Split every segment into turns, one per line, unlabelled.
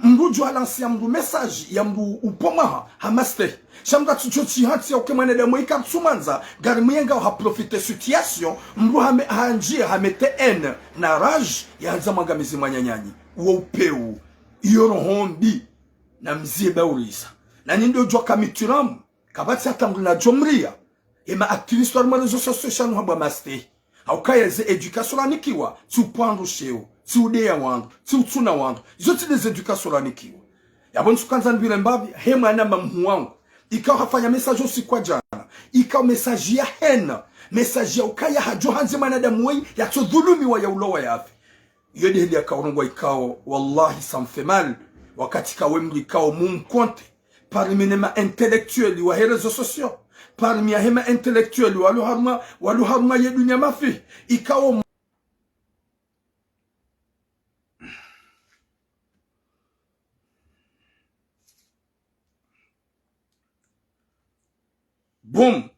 mrujo alansi mru message ya mru upoma hamaste shamda tuchoti hati ya ukemane de moika tsumanza gari myenga ha profite situation mru hanjia hamete en na rage ya nzama mizi manyanyanyi wo upeu yoro hondi na mzie baulisa na nindo jwa kamituram kabati hata mru na jomria ema activiste wa rezo social haba maste haukayeze education anikiwa tupando sheo tiudea wangu tiutuna wangu zote des education anikiwa yabon sukanza mbile mbabi hema na mamu wangu ikaw hafanya message usiku kwa jana ikaw message ya hena message ya ukaya hajo hanze manadamu wei ya tudhulumi wa ya ulowa ya afi yodi hili ya kaurungwa ikaw wallahi samfemal wakati kawemli ikaw mumkonte parmi nema intellectueli wa rezo social parmi ya hema intellectueli walu harma ye dunia mafi ikaw boom.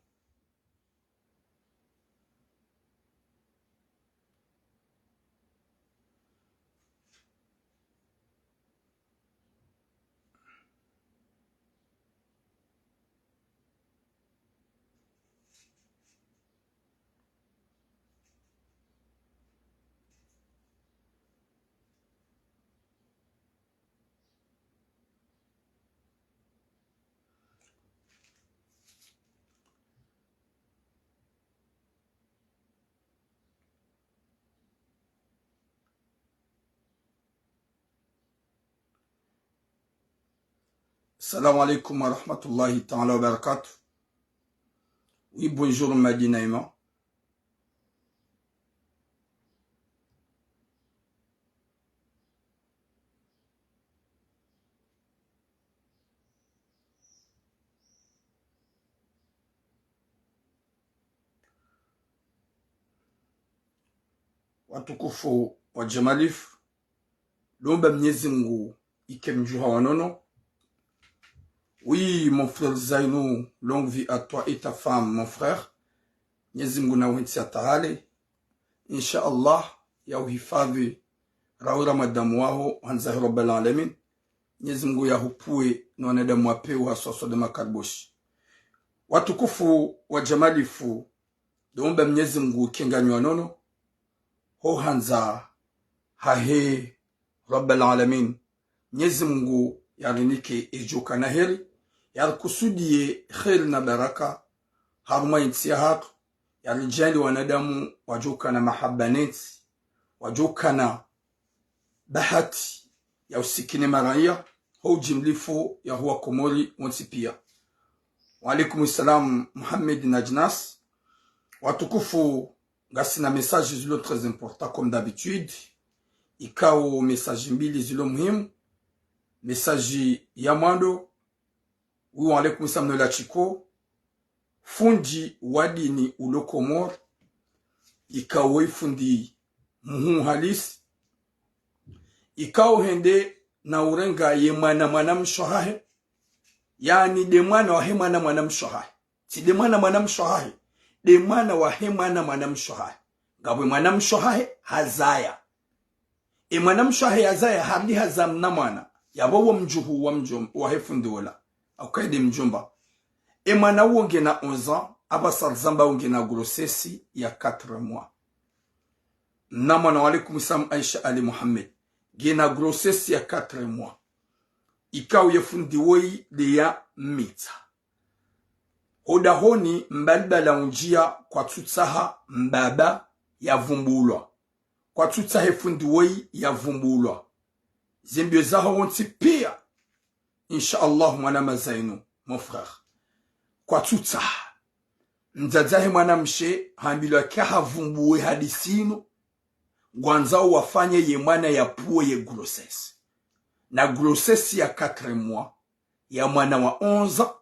Salam alaikum wa rahmatullahi ta'ala wa barakatuh. Oui, bonjour Madina Ima. Watukufu wa Jamalif, lomba Mwenyezi Mungu ikemjuha wanono. Oui, mon frère Zainou, longue vie à toi et ta femme, mon frère. Mwenyezi Mungu na wensi atahale. Insha'Allah, ya uhifadhi rawi ramadamu wao, hanzahi rabbal alamin. Mwenyezi Mungu ya hupue na wanadamu wapeu haswaso de makarboshi. Watukufu wa Jamalifu, lomba Mwenyezi Mungu kenganywa nono. Ho hanza hahe rabbal alamin. Mwenyezi Mungu yarinike ejoka na heri yalikusudie kheri na baraka haruma intia hatu yalijali wanadamu wajoka na mahabbaneti wajoka na bahati ya usikini maraia hau jimlifu ya huwa komori wonsipia. Wa alaikum salam Muhammad Najnas. Watukufu ngasi na message zilo très important comme d'habitude ikao message mbili zilo muhimu. Message ya mwando wa alaikum salam la chiko fundi wadini ulokomor ikawe fundi muhu halis ikaw hende na urenga ye mwana mshohahe yani de mwana wa hemana mwana mshohahe si de mwana mshohahe de mwana wa hemana mwana mshohahe ngabwe mwana mshohahe hazaya mwana mshohahe hazaya hadi hazam na mwana yabawo mjuhu wa mjum wa hefundi wala akaide mjumba mwana wonge na 11 ans abasar zamba wonge na grossesse ya 4 mois na mwana wa alaikum salam Aisha Ali Muhammad gena grossesse ya 4 mois ikaw yefundi woi de ya mita hodahoni mbalbala unjia kwa tutsaha mbaba ya vumbulwa kwa tutsaha fundi woi ya vumbulwa zimbio zaho wonti pia Inch'Allah mwana mazainu mon frère kwa tutsaha mzazahe mwana mshe hambilwa kaha vumbuwe hadisino gwanzao wafanye ye mwana ya puo ye grossesse na grossesse ya 4 mois ya mwana wa 11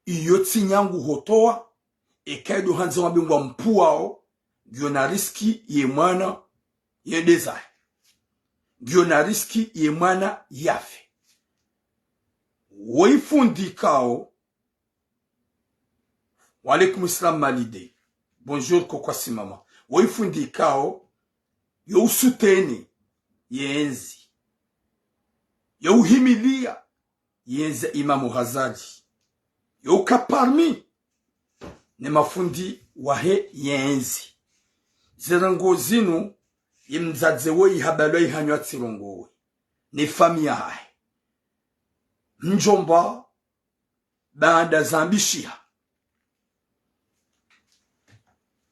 iyoti nyangu hotoa ekaido hanza wabingwa mpuao gyo na riski ye mwana ye dezahe gyo na riski ye mwana yafe waifundi kao. Wa alaikum salam malide. Bonjour kokwasi mama. Waifundi kao yo usuteni yenzi yauhimilia yenze Imamu Ghazali yauka parmi ne mafundi wahe yenzi zirango zinu imzadzewo ihabalo ihanywa tsirongowe ni famia hae njomba baada zambishia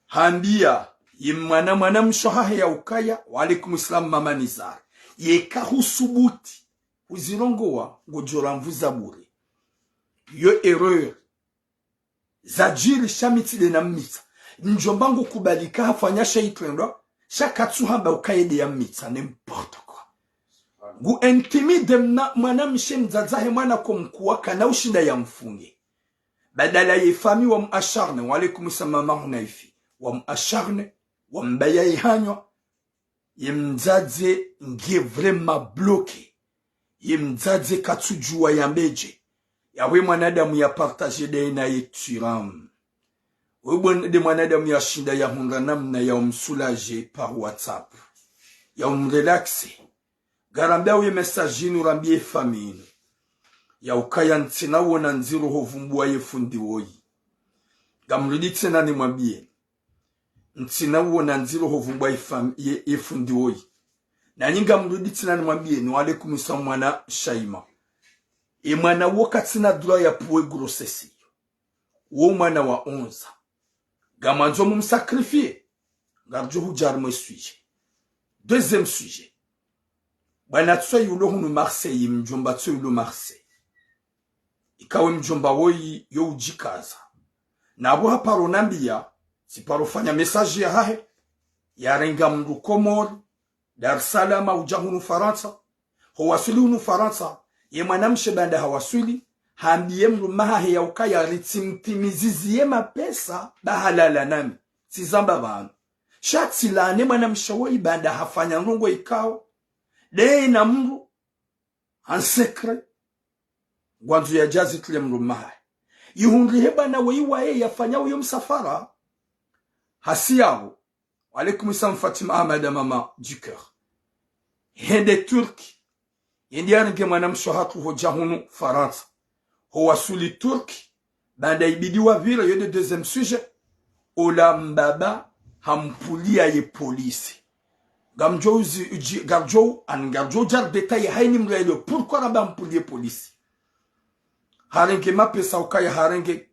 hambia mwana mshohahe ya ukaya wa alaikum islam mama nizar yeka husubuti uzirongowa ngojora mvuza bure yo erreur zajiri shamitile na mitsa njomba ngo kubalika hafanya shaitrendo shakatsu hamba ukaide ya mitsa n'importe quoi ngu intimide mwana mshemzazahe mwana kumkuwa kana ushinda ya mfunge badala yefami wa muasharne wa alaikum salam mahunaifi wa muasharne wa mbaya ihanywa yemzaze nge vraiment bloqué yemzaze katsujua ya mbeje yawe mwanadamu ya partage de na yeturam wewe de mwanadamu ya shinda ya hundra namna ya umsoulager par WhatsApp ya umrelaxe garambia we message nu rambie famine ya ukaya ntsina wona nziro hovumbua yefundi woyi gamrudi tsena ni mwambie ntsina wona nziro hovumbua yefundi woyi na nyinga mrudi tsena ni mwambie ni wale kumisa mwana shaima mwana wokatsina droit ya puwe grossesse wo mwana wa 11 gamanzo mum sacrifier garjo hujarmo sujet deuxième sujet bwana tsoyi ulo hunu Marseille mjomba tsoyi ulo Marseille ikawe mjomba woyi yo ujikaza na abo haparo nambia siparo fanya message ya hahe ya renga mndu Komori Dar es Salaam ujahunu Faransa ho wasuli hunu Faransa ye mwanamshe banda hawasuli hambiye mru mahahe ya ukaya ritimtimizizie mapesa bahalala nami sizamba banu shatsi lane mwanamshe woyi banda hafanya ngongo ikao de na mru en secret gwanzu ya jazi tule mru mahahe yuhundri heba na wae yafanya uyo msafara hasiyawo alaikum salam Fatima Ahmad mama du cœur hende Turki yendiarike mwanamsho hatu hojahunu Faransa ho wasuli Turki banda ibidiwa vile yode deuxième sujet ola mbaba hampulia ye polisi gamjo garjo an garjo jar detail haini mrelo pourquoi raba hampulia polisi harenge mapesa ukaya harenge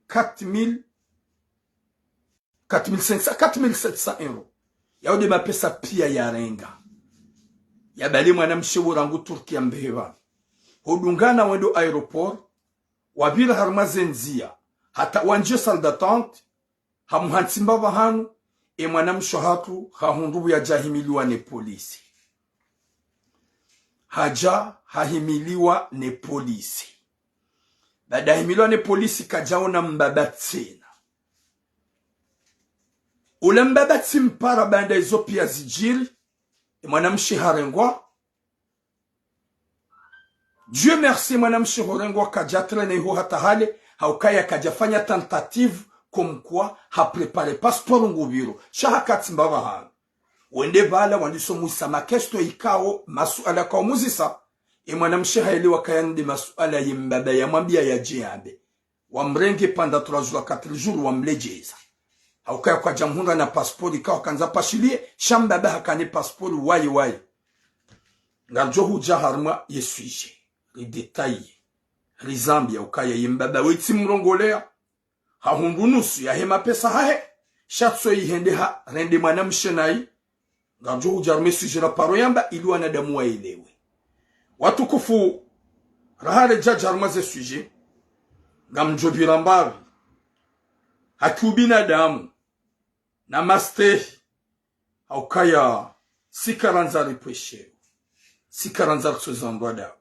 4700 euro yaude mapesa pia ya renga ya bali mwanamshe worangu Turki ya mbeheba hodungana wendo aeroport wabira harmazenzia hata wanje salle d'attente hamuhansimba bahanu mwanamshe hatu hahundubu ya jahimiliwa ne polisi haja hahimiliwa ne polisi baada himiliwa ne polisi kajaona mbaba tsena ule mbaba tsimpara banda izo pia zijiri mwanamshe harengwa Dieu merci mwanamshe harengwa kajatra ne ho hata hale haukaya kajafanya tentative comme quoi ha préparé passeport ngubiro shahakati mbaba hano wende bala wandiso musa makesto ikao masuala kwa muzisa mwanamshe haelewa kayande masuala yimbaba ya mwambia ya jiambe wamrenge panda 3 jours 4 jours wamlejeza haukaya kwa jamhuri na passport ikao kanza pashilie shambaba hakane passport wayi ngarjo huja harma yesuje les détails rizambia ukaya yimbaba weti mrongolea hahundunusu ya hema pesa hahe shatso ihende ha rende mwanamshe nai ngarjo hujarme suje la paro yamba ili wanadamu waelewe watukufu rahale jajarma ze suje ngamjobira mbavi hakubina damu namaste haukaya sikaranza ripweshe sikaranza kusozandwa dabu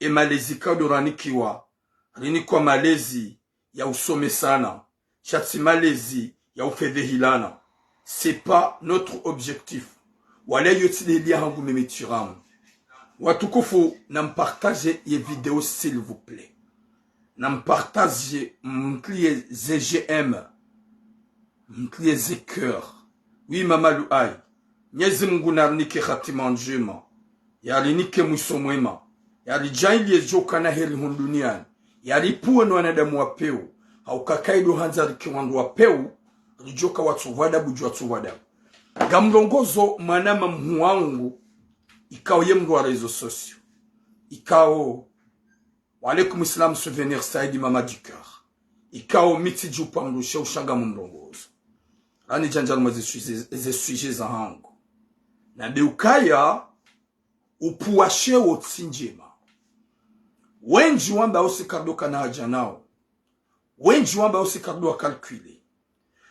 malezi kadoranikiwa rinikwa malezi ya usome sana shatsi malezi ya ufedhehilana c'est pas notre objectif wala yotidelia hangu memetiramu watukufu nampartage ye video s'il vous plaît nampartage mklie ZGM mklie zekeur oui mama luai nyezi mungu narinike khatima njema yarinike mwiso mwema Yalijaili ejoka na heri hunduniani. Yalipuwe na wanadamu wapeu. Haukakaido hanzari kiwandu wapeu. Rijoka watuvada buju watuvada. Gamlongozo manama mhuangu. Ikao yemdu wa rezo sosio. Ikao walaikum islam souvenir saidi mama du cœur. Ikao miti jupa mlushe ushanga mlongozo. Rani janjalo ze suje za hangu. Na beukaya upuashe wotsinjema. Wenji wamba usikardoka na haja nao. Wenji wamba usikardoka kalkule.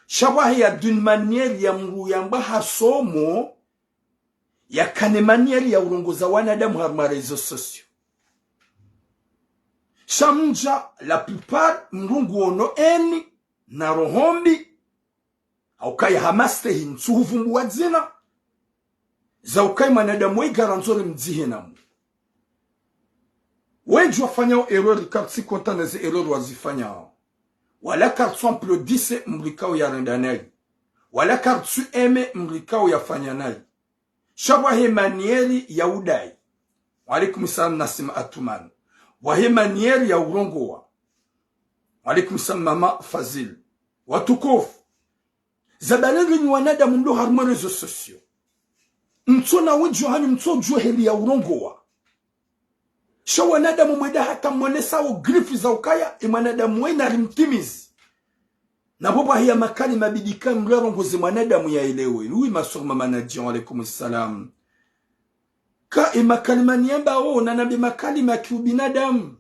Shabahi ya d'une manière ya mru yamba hasomo ya kane manière ya urongoza wanadamu harma rezo sosio. Shamja la plupart mrungu ono eni na rohombi au kaya hamaste hinsuhuvumbu wadzina za ukai manadamu wei garanzore mdzihe namu. Wenji wafanya errori kartsi kontane ze errori wazifanya. Wala kartsu amplodise mrikao ya rendanai. Wala kartsu eme mrikao ya fanyanai. Shabahe manieri ya udai. Walaikum salam Nasima Atuman. Wahe manieri ya urongowa. Walaikum salam Mama Fazil. Watukofu. Zabalele ni wanadamu ndo harma rezo sosio. Mtona wejo hani mtojo heli ya urongowa. Sha wanadamu mweda hata mwanesa o grifi za ukaya imanadamu wena rimtimizi. Na boba hiya makali mabidika mlerongoze mwanadamu ya elewe. Lui masurma manajion alaikum salam. Ka imakali maniamba o na nabi makali makiubinadamu.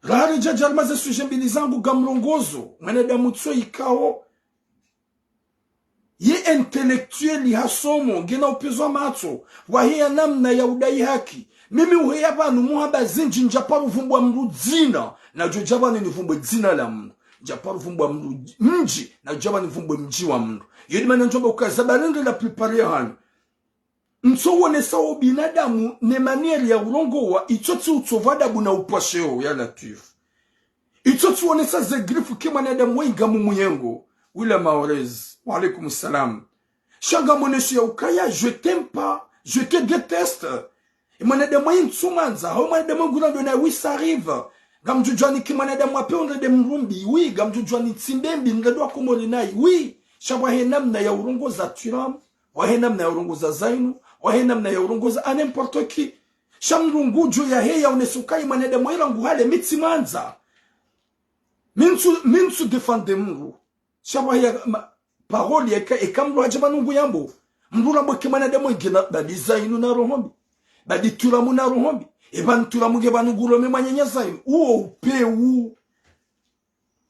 Rari jajalmaze sujembili zangu gamrongozo. Mwanadamu tso ikao. Ye intellectueli hasomo gena upezwa mato. Wahia namna ya udai haki. Mimi uhea banu muhaba zinji njaparu vumbwa mru dzina. Na jojabani ni vumbwa dzina la mru. Njaparu vumbwa mru mji. Na jojabani vumbwa mji wa mru. Yedi mana njoba ukazabarende la prepare hanu. Mso wane sawo binadamu ne manieri ya urongo wa itoti utovada buna upasheo ya latif. Itoti wane sa zegrifu kima nadamu wenga mumuyengo. Wila maorez. Wa alaikum salam. Shanga moneshi ya ukaya, je t'aime pas, je te déteste. Et manadamu yin tsumanza, hao manadamu nguna na oui ça arrive. Gamjujwani ki manadamu ape onre de mrumbi, oui, gamjujwani tsimbembi ngadwa komori nai, oui. Shabwa namna ya urongo za turam, wahe namna ya urongo za zainu, wahe namna ya urongo za n'importe qui. Shamrungujo ya heya unesukai manadamu ila nguhale mitsimanza. Minsu defende mru. Shabwa ya parole ya ekamru hajabanungu yambo. Mrura mboke manadamu igena badi zainu na rohombi. Badi turamu na rohombi. Eban turamu gebanuguro me manyanya zainu. Uo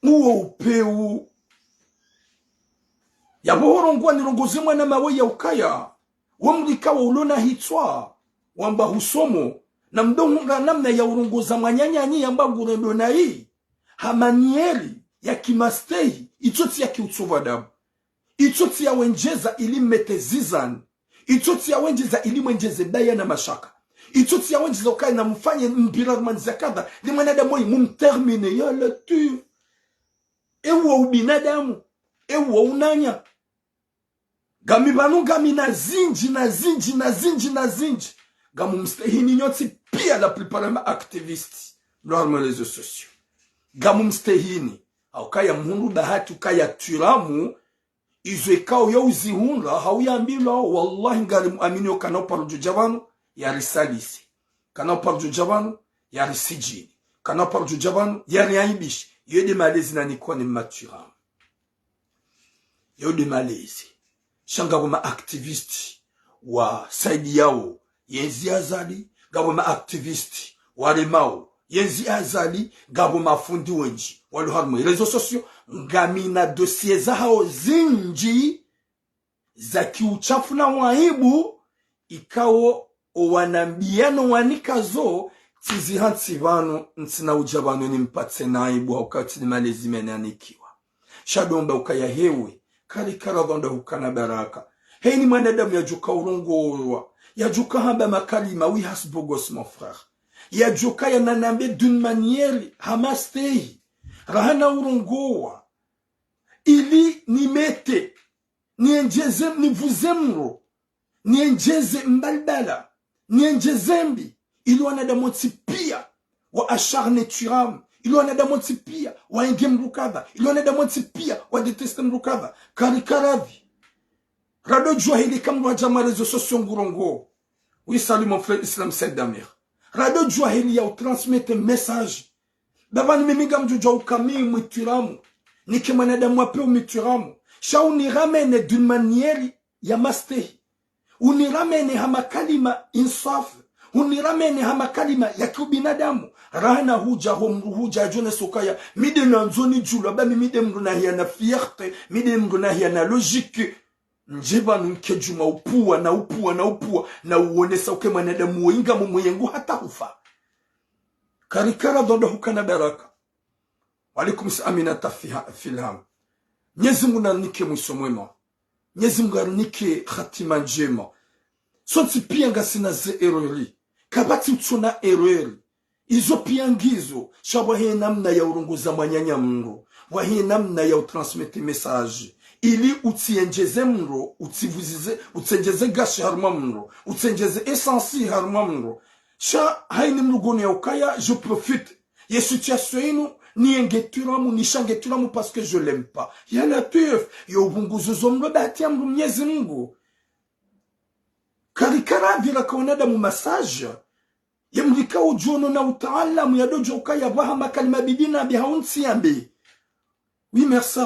upeu. Ya bohorongwa nirongoze mwana mawe ya ukaya. Wamrikawa ulona hitwa. Wamba husomo. Na mdonga namna ya urongoza manyanya nyi yamba ngurendo na hii. Hamanieri ya kimastehi. Itoti ya kiutsuvadabu. Itoti ya wenjeza ili metezizan. Itoti ya wenjeza ili mwenjeze daya na mashaka. Itoti ya wenjeza ukai na mfanye mbirarman zakada. Ni mwanadamu mumtermine ya latif. Ewa ubinadamu. Ewa unanya. Gamibanu gami na zinji. Gamu mstehini nyoti pia la plupart activisti. Normal réseaux sociaux. Gamu mstehini. Aukaya mhundu bahati ukaya turamu. Izwe kao ya uzihunla. Hauyambila wallahi ngari muamini kanao parujo jabanu. Ya risalisi. Kanao parujo jabanu. Ya risijini. Kanao parujo jabanu. Ya riaibishi. Yode malezi na nikuwa ni maturamu. Yode malezi. Shanga wama aktivisti wa saidi yao yenzi azali, gabo ma aktivisti wa remao yenzi azali, gabo mafundi wenji walu harmu rezo sosio ngamina dosie za hao zinji za kiuchafu na waibu ikao wanambiano wanikazo tizi hansi vano ntina ujabano ni mpatse naibu wakati ni malezi menanikiwa shadomba ukaya hewe kari karadonda hukana baraka. Hei ni manadamu ya juka urongo ya juka hamba makalima oui hasbogos mon frère. Ya juka ya nanambe d'une manière hamastehi. Rahana urongo ili ni mete. Ni enjeze ni vuzemro. Ni enjeze mbalbala. Ni enjezembi. ili wanadamu pia wa acharne turam, ili wanadamu pia wa inge mrukadha, ili wanadamu pia wa deteste mrukadha. Karikaradhi rado jua hili kama wajama rezo sosio ngurongo. Oui, salut mon frère Islam Said Damir. Rado jua hili ya transmettre message. Baba nimemiga mjujua ukami mwituramu. Nike mwanadamu wape umituramu. Sha uniramene d'une manière ya mastehi. Uniramene hama kalima insafu. Uniramene hama kalima ya kiubinadamu. Rahana huja homru huja jone sokaya. Mide na nzoni julu. Aba mide mruna hiya na fierté. Mide mruna hiya na logique. Njeba nunkejuma upua na uonesa uke mwanadamu wenga mwengu hata hufa. Karikara dondo hukana baraka. Walikum aminata filham. Nyezi Mungu nanike mwiso mwema. Nyezi Mungu nanike khatima njema. Sonti pia sina ze erori. Kabati utuna erori. Izo pia ngizo. Shabahe namna ya urunguza manyanya mro. Wahe namna ya utransmete message. Ili utienjeze mro. Utienjeze gashi harma mro. Utienjeze essensi harma mro. Sha haini mrugoni ya ukaya. Je profite. Ye situation inu. Ni engeturamu, ni shangeturamu parce que je l'aime pas. Ya la teuf. Ya ubunguzo zomro bati amru mnyezi Mungu. Karikara vila kaonada mu massage. Ya mlika ujono na utaalamu ya dojo ukaya wahama kalima bidina bihaunsi yambi. Oui, merci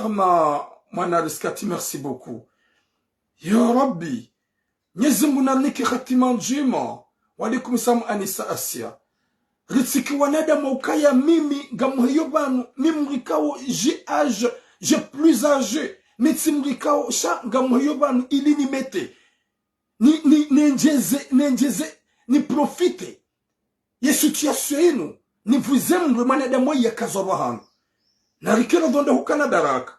mwana riskati, merci beaucoup. Ya Rabbi. Nyezi Mungu naniki khatima njema. Walikum salam Anisa Asia. Ritsiki wanadamu ukaya mimi gamuhiyo banu mimrikao j'ai plus âgé mitsimrikao sha gamuhiyo banu ili ni mete ni profite ye situation inu ni vuzemwe mwanadamu ya kazorwa hano na rikero donde hukana baraka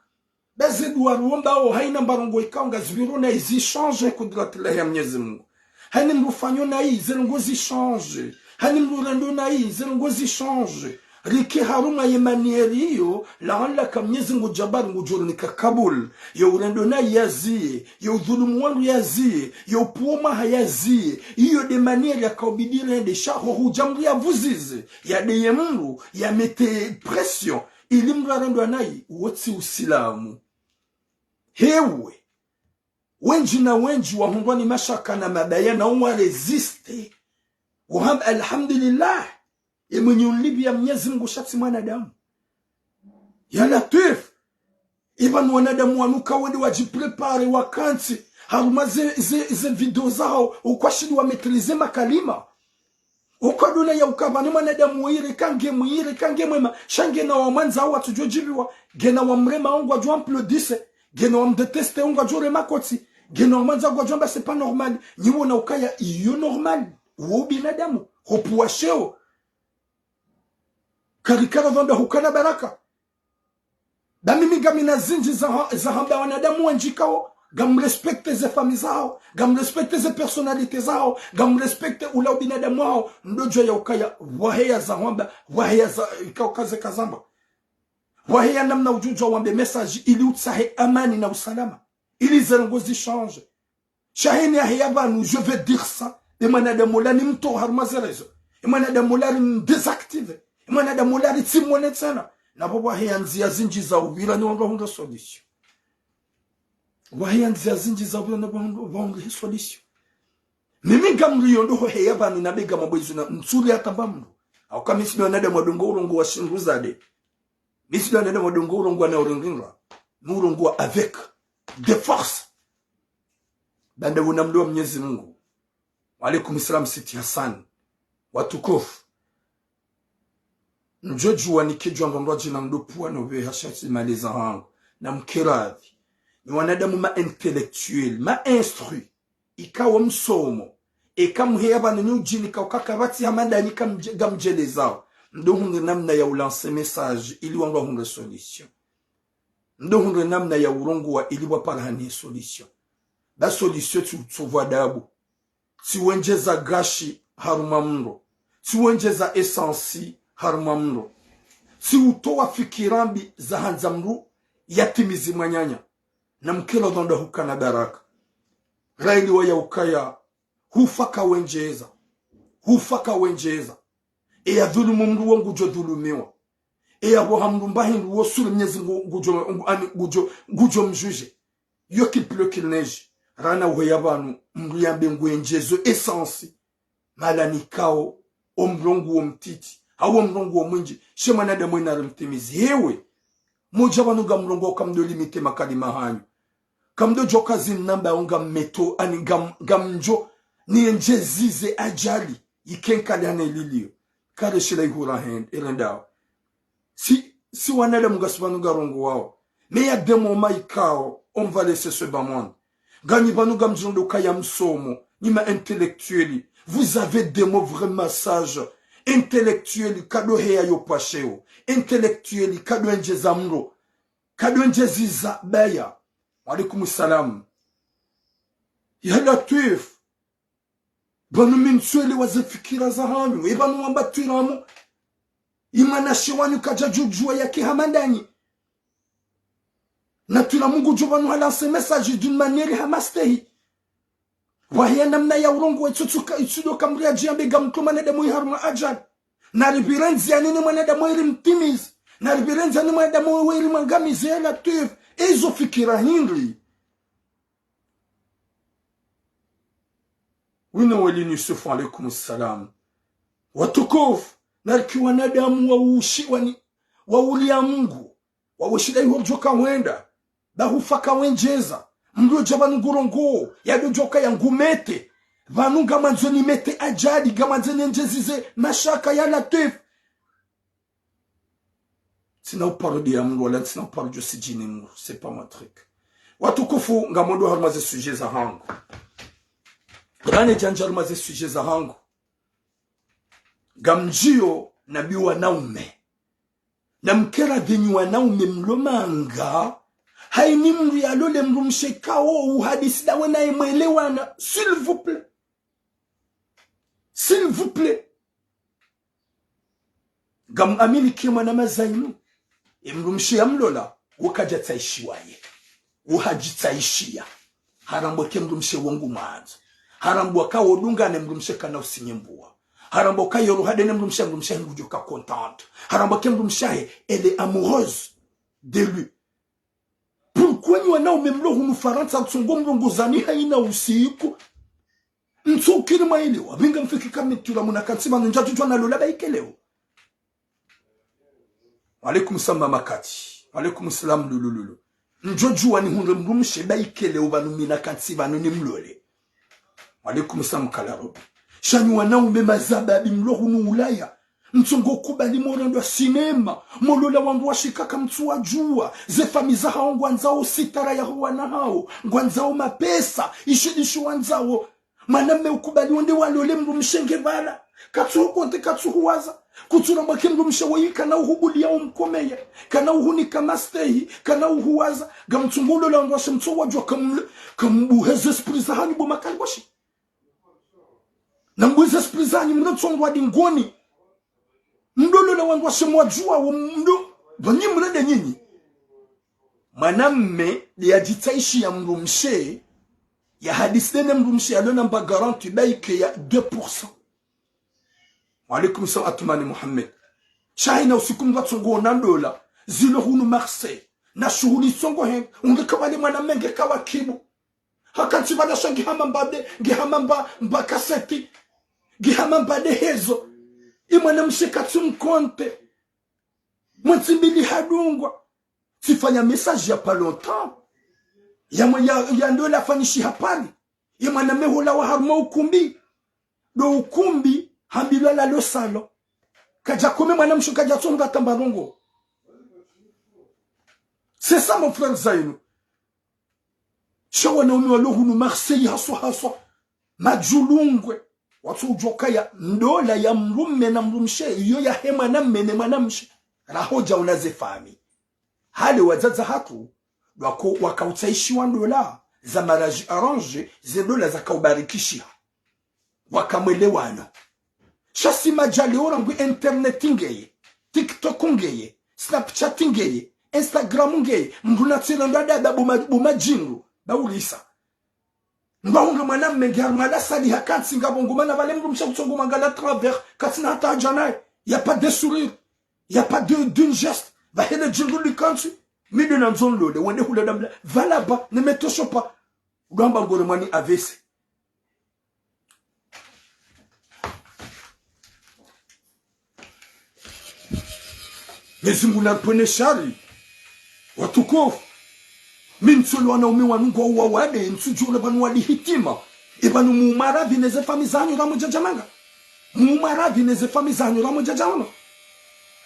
bazedu waruomba o haina mbarongo ikaonga zibiro na izi change kudratila ya Mwenyezi Mungu haina mrufanyo na hii zirongozi change hani mrurendo na hii zirongozi change riki haruma ye manieri yo laala kamnyezi Mungu jabar ngujuru ni kakabul yo urendo na yazie yo dhulumu wangu yazie yo puoma hayazie iyo de manieri ya kaubidire de shaho hujamri ya vuzize ya de yemru ya mete pression ili mrarendo na hii wotsi usilamu hewe wenji na wenji wa hundwani mashaka na mabaya na unwa resiste waham alhamdulillah mwenye ulibi ya Mwenyezi Mungu shati mwanadamu ya latif iban wanadamu wanuka wende wajiprepare wakanti haruma ze video zao ukwashidi wametrize makalima ukaduna ya ukabani mwanadamu muire kange mwema shange na wamanza watu jojibiwa gena wa mrema ongwa jo amplodise gena wa mdeteste ongwa jo remakoti gena wa manza ongwa jo mba c'est pas normal nyiwo na ukaya iyo normal uo binadamu hopuwa sheo karikara dhanda hukana baraka damimi gamina zinji za hamba wanadamu wanjikao gam respecte ze fami zao gam respecte ze personalite zao gam respecte ula binadamu wao ndojo ya ukaya waheya za hamba waheya za ikaukaze kazamba waheya namna ujujo wambe message ili utsahe amani na usalama ili zerongozi change shahini ya heyabanu je vais dire ça et mwanadamu la ni mto harmazerezo et mwanadamu la ni désactive et mwanadamu la ni timone tsana na baba heyanzi ya zinji za ubira ni wanga hunga solution waheyanzi ya zinji za ubira na wanga solution mimi gamri yondo heyabanu na bega maboizu na mtsuri hata bamru au kama sisi wanadamu wadongo urongo wa shinguzade misi wanadamu wadongo urongo na uronginga nurongo avec de force bande unamdoa Mwenyezi Mungu. Walikum salam Siti Hassan watukufu njoju wanikijwa ngondwa jina mdopua no be hashati maliza hangu na mkiradhi ni wanadamu ma intellectuel ma instruit ikawa msomo ikamuheba ni ujini kakabati hamanda ni gamjelezao ndo hunde namna ya ulanse message ili wangwa hunde solution ndo hunde namna ya urongo wa ili wapalahani solution da solution tu dabu si wenjeza gashi haruma mndo si wenjeza essensi haruma mndo si utoa fikirambi za hanza mru yatimizi manyanya na mkila dhonda hukana baraka raili wa ya ukaya hufaka wenjeza hufaka wenjeza e ya dhulumu mru wangu jo dhulumiwa e ya wahamru mbahindu wosuru mnyezi gujo mjuje yo kiple kilneji rana uwe banu mru yambe ngwenjezo esansi mala nikao omrongu wa mtiti hawa mrongu wa mwinji shema nada mwena mtimizi hewe moja banu ga mrongu wa kamdo limite makalima hanyu kamdo joka zinamba unga meto ani gamjo ni njezize ajali ikenkali ane lilio kare shila ihura irendao si wanele mga subanu ga rongo wao me ya demo maikao on va laisser ce bas monde gani banu ga mjondo kaya msomo nima intellectueli vous avez des mots vraiment sages intellectueli kado heya yo pasheo intellectueli kado njeza mro kado njeziza baya alaikum salam ya latif banu minswele wazifikira za hanyu ibanu wambatiramu imana shiwanyu kajajujua ya kihamandani na tuna mungu jubanu halanse message d'une manière hamastehi wahia namna ya urongo wetutuka itudo kamria jiambe gamtuma nede muiharma ajal na ribirenzi ya nini mwanede muiri mtimiz na ribirenzi ya nini mwanede muiri mangamizi ya latif ezo fikira hindri wino walini yusufu alaikum salam watukufu nariki wanadamu waulia mungu waweshida iho joka wenda bahufaka wenjeza mdo jabanu ngurongo yado joka ya ngumete vanu gamanzoni mete ajadi gamanzoni njezize mashaka ya latif sina uparodi ya mungu wala sina uparodi yo sijini mungu c'est pas mon truc watukufu ngamondo harumaze suje za hangu rane janja harumaze suje za hangu gamjio nabi wanaume na mkera venyu wanaume mlomanga haini mru ya lole mru mshekao uhadisi dawe na emwelewana s'il vous plaît gam amili kima na mazainu mru mshe ya mlola wakaja taishiwaye uhaji taishia harambo ke mru mshe wangu maanzo harambo kawo dungane mru mshe kana usinyembua harambo kayo hadene mrumsha ngujoka contente harambo kemrumsha elle est amoureuse de lui pourquoi ni wana umemlo hunu faransa tsongo mrongozani haina usiku ntsokiri maile wabinga mfiki kamitula munakansima njatu twana lola bayikeleo alaikum salam makati alaikum salam lululu njoju wani hunre mrumshe bayikeleo banumina kansiba no nimlole alaikum salam kalaro shani wanaume mazababi mlohunu ulaya mtsongo kubali morando sinema molola wangu washikaka mtu wajua ze famiza hao ngwanzao sitara ya wana hao ngwanzao mapesa ishidishu wanzao maname ukubali wende walole mru mshenge bala katsuhu konte katsuhu waza kutsura mwake mru mshawayi kana uhubuli ya umkomeye kana uhuni kamastehi kana uhuwaza gamtsungolo la wangu washimtso wajua kambuheze esprit za hani bumakalboshi na mbuze esprit za hani mnatsongo wadi ngoni mdolo la wangu washimwajua mdo banyi mrede nyinyi maname ya jitaishi ya mru mshe ya hadisene mru mshe alona mba garanti baike ya 2%. Walaikum salam atumani Muhammad. Shahina usiku mwatsongo na dola zilo hunu Marseille na shughuli songo hen ungekawale mwana menge kawa kibu hakanti bada shangi hamambade gihamamba mbakaseti gihamambade hezo imwana mshikatu mkonte mwantimbili hadungwa sifanya message ya pas longtemps ya ndola fanishi hapali imwana mehola wa harma ukumbi do ukumbi hambilo la lo salo kaja kome mwana mshuka jatsonga tambarongo. C'est ça mon frère Zainu. Shawana umi walohunu Marseille haswa majulungwe watu ujoka ya ndola ya mrume na mrumshe iyo ya hema na mene manamshe rahoja unazefami hali wazaza hatu wakautaishi wa ndola za maraji arrange ze dola za kaubarikishia wakamwelewana shasi majali orangu internet ngeye TikTok ngeye Snapchat ngeye Instagram ngeye mbuna tsila ndada bumajingu baulisa Mbaunga mwana mengar mala sali hakat ngabongo mana vale mrum chongo mangala travers katina hata janai. Y a pas de sourire, y a pas d'une geste. Va hele jingle du country. Mi de nan zone lode wende hula damla va là-bas ne me touche pas. Gamba ngore mani AVC. Mezimuna pone shari. Watukofu. Minsolo wana ume wanungo uwa wade nsujule banu wali hitima. Ibanu muumaravi neze famizanyo ramo jajamanga. Muumaravi neze famizanyo ramo jajamanga.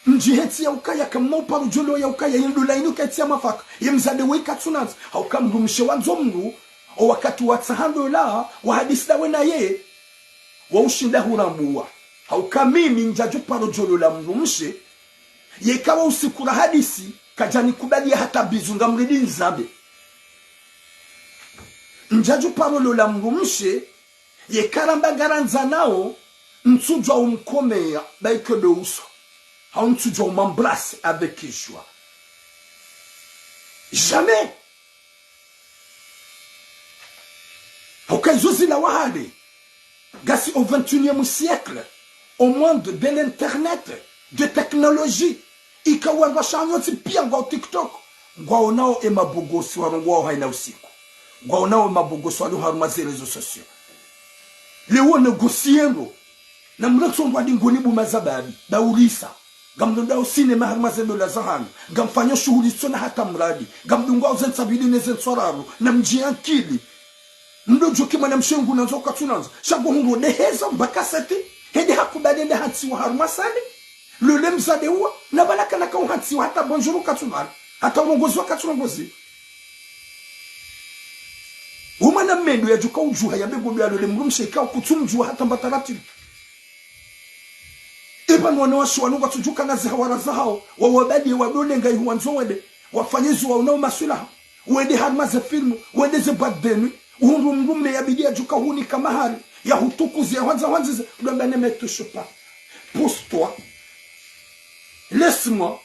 Njiheti ya ukaya kama uparu jolo ya ukaya yindula inu keti ya mafaka. Yemzade weka tsunaz. Hauka mrumishe wanzomru. O wakati watsahando la wahadisida wena ye. Wa ushinda hurambuwa. Hauka mimi njaju paru jolo la mrumishe. Yekawa usikura hadisi. Kajani kubali hata bizunga mridi nzabe. Njaju parolo la mrumishe. Ye karamba garanza nao. Nsujwa umkomea. Baike de uso. Ha nsujwa umambrase avec joie. Jamais. Haukazozi la wahale. Gasi au 21e siècle. Au monde de l'internet. De technologie. Ikawanga shanyoti pia ngwa TikTok. Ngwa onao emabogosi wa ngwa haina usiku. Ngwa onao emabogosi wa haruma ze rezo sosio. Lewo negosiendo. Na mrekso ngwa dingoni bu mazababi. Da urisa. Gamdunda usinema haruma ze dola zahani. Gamfanyo shuhuli sona hata mradi. Gamdunga uzensabili nezenswararu. Na mjiankili. Mdo jokima na mshengu na zoka tunanza. Shago hungu deheza mbakasete. Hede hakubadende hatsi wa haruma sali. Le lemzade uwa na balaka na kauhatsi hata bonjour katumana hata urongozi wa katunongozi umana mendo ya juka ujuha ya bego bya le mrumshe ka kutumjua hata mbatarati ibanu wana wasu wanunga tujuka na zihawara zao wa wabadi wa dole ngai huanzo wede wafanyizi wa unao masula wede harma za filmu wede ze badenu uhundu mrume ya bidia juka huni kama hari ya hutukuzi ya wanza udamba ne metushe pas pousse-toi. Laisse-moi.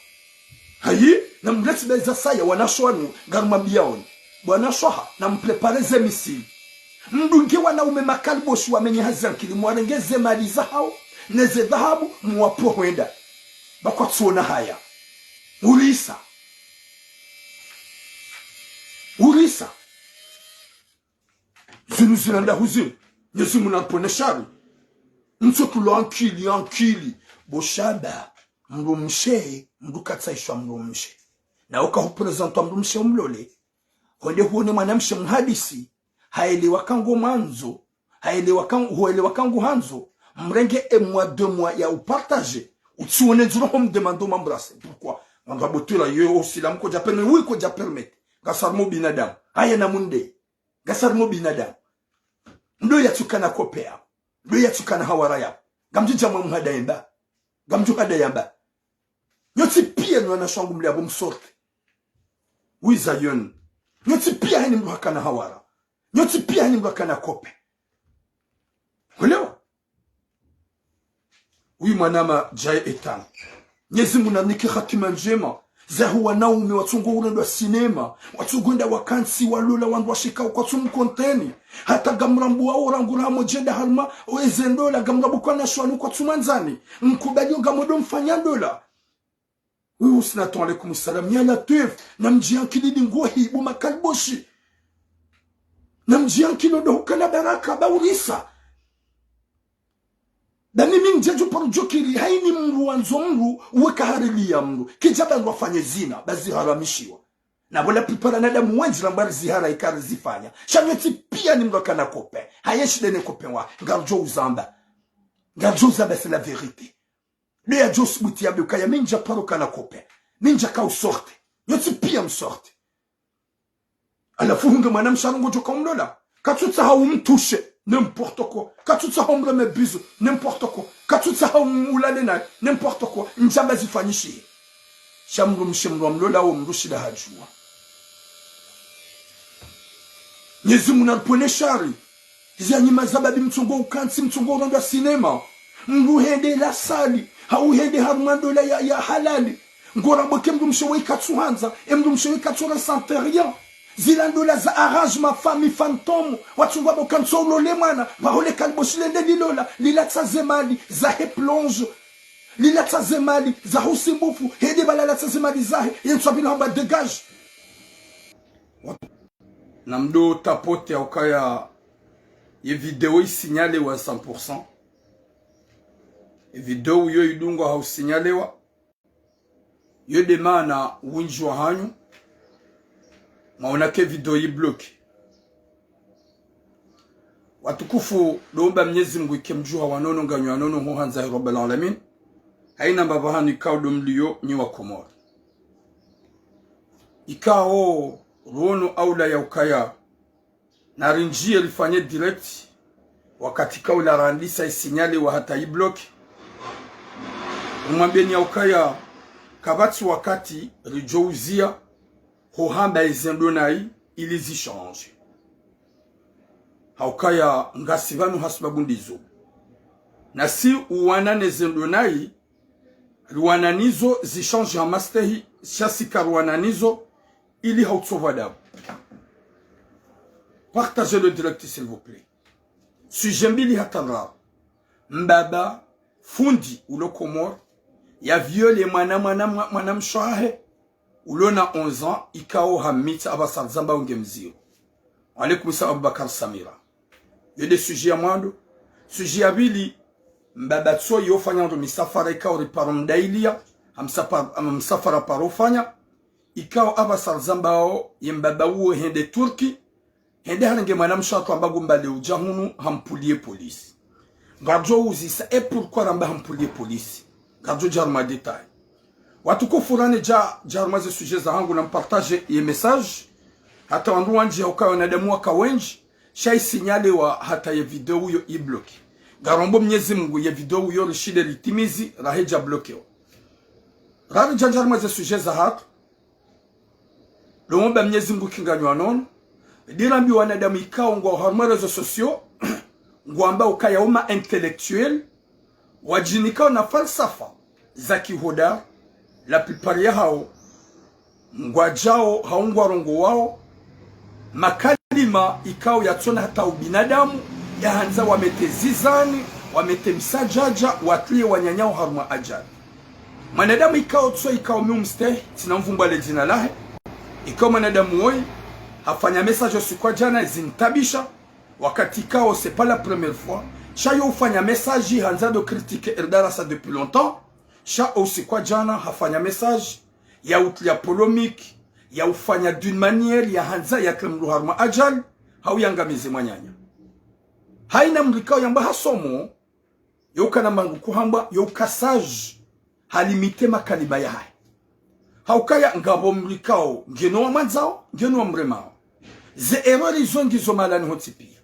Hayi, na mleti beza saya wanashwanu garmabiaoni. Bwana shoha na mprepare ze misili. Mdunge wana ume makalboshi wamenye hazankili mwarengeze mali zao neze dhahabu muwapo huenda. Bakwa tuona haya. Urisa. Zinu zinanda huzinu. Nyezi munapone shari. Msokulo ankili. Boshaba. Mrumshe, mrukatsaishwa mrumshe. Na uka huprezentwa mrumshe umlole. Honde huone mwanamshe mhadisi. Haelewa kangu manzo. Huelewa kangu hanzo. Mrenge emwa demwa ya upartage. Utsione nzuro mdemando mambrase. Pourquoi? Manga botula yo aussi la mko japene oui ko japermete. Gasarmo binadamu. Haya na munde. Gasarmo binadamu. Ndo yatukana kopea. Ndo yatukana hawaraya. Gamjija mhadaimba. Gamju hadayamba. Nyoti pia nwana shangu mliabo msorte. Wiza yon. Nyoti pia hani mluhaka na hawara. Nyoti pia hani mluhaka na kope. Kulewa. Ui manama jaye etan. Nyezi munamniki hatima njema. Zahu wanaume watungo urendo wa sinema. Watugunda wakansi walula wandu washika ukwatumu konteni. Hata gamrambu wa oranguramo jenda harma. Oezendola gamrabu kwa nashwanu kwa tumanzani. Mkubadio gamodo mfanyandola. Uyu usinaton alaikum salam. Nyala tef. Namjiankili dingohi ibu makalboshi. Namjiankili do hukana baraka baurisa. Dani minjeju parujokiri haini mru wanzo mru uweka harili ya mru. Kijaba nwafanye zina bazi haramishiwa. Na wala pipara nadamu wenji nambari zihara ikari zifanya. Shanyoti pia ni mroka na kope. Hayeshi dene kope wa. Garjo uzamba. Garjo uzamba c'est la vérité. Le ya jos buti ya bukaya minja paroka na kope. Minja ka usorte. Nyoti pia msorte. Alafu hunge mwana msharungo joka umlola. Katuta hau mtushe. N'importe quoi. Quand tu te rends mes bisous, n'importe quoi. Quand tu te rends moulalena, n'importe quoi. N'jamba zifanishi. Shamrum lola o mrushida hajua. Nyezi munarpone shari. Hizi anyima zababi mtungo ukansi mtungo randa sinema. Mruhende la sali. Hauhende harmandola ya halali. Ngora boke mrumshe wei katsuhanza. Mrumshe wei katsura santerian. zilandola za arrangement famille fantôme watu wabo kansolo le mwana bahole kalboshilende lilola lilatsa zemali za heplonge lilatsa zemali za husimbufu hede balalatsa zemali zahe yenswabila hamba dégage na mdo tapote aukaya ye video isinyale wa 100% video yo idungo hausinyalewa yo demana winji wa hanyu maonake video yi bloki watukufu doomba Mwenyezi Mungu ikemjua wanono nganywa wanono muhanza rabbil alamin haina mbabahani kaudo mlio ni wa Komoro ikao ruono aula ya ukaya na rinjie lifanye direct wakati kaula randisa isinyale wa hata yi bloki umwambie ni ya ukaya kabati wakati rijouzia hohamba izendonai ilizi change haukaya ngasivanu hasibabu ndizo na si uwanane zendonai ruwananizo zichange hamastehi shasika ruwananizo ili hautsovadabu. Partagez le direct s'il vous plaît. Sujembili hatara mbaba fundi ulo Komoro ya viole mwana mshahe ulona 11 ans ikao hamita abasal zamba ungemzio. Alaikum salam Abubakar Samira. Yede sujet ya mwando. Sujet ya bili mbaba tso yofanya ndo misafara ikao riparo mdailia msafara parofanya ikao abasal zamba o yembaba uo hende Turki hende hanenge mwana mshatu ambagu mbale ujahunu hampulie polisi. Garjo uzisa et pourquoi ramba hampulie polisi. Garjo jarma détail. Watukufu rane jarma ze sujet za hangu na mpartage ye message. Hata wandu wanji ya ukawa na demu waka wenji. Shai sinyale wa hata ye video yo i-bloki. Garombo Mwenyezi Mungu ye video yo rishide litimizi raheja bloke yo. Rane jarma ze sujet za hatu. Lumomba Mwenyezi Mungu kinganywa nono. Dirambi wanadamu ikao ngwa harma rezo sosio. Ngwamba ukaya uma intellectuel. Wajinikao na falsafa za kihoda. La plupart ya hao ngwajao haungwa rongo wao makalima ikao yatona hata ubinadamu ya hanza wamete zizani wamete msajaja watlie wanyanyao haruma ajali manadamu ikao tso ikao miumste tinamvumba le jina lahe ikao manadamu woi hafanya message sikwa jana zintabisha wakati ikao c'est pas la première fois chayo ufanya message hanza do critique erdarasa depuis longtemps Sha aussi kwa jana hafanya message ya utlia polémique ya ufanya d'une manière ya hanza ya klemru harma ajal hau yangamize mwanyanya haina mlikao yamba hasomo yoka na mangu kuhamba yoka sage halimite makaliba ya hai haukaya ngabo mlikao ngeno wa manzao ngeno wa mremao ze erreur zongi zomalani hotipia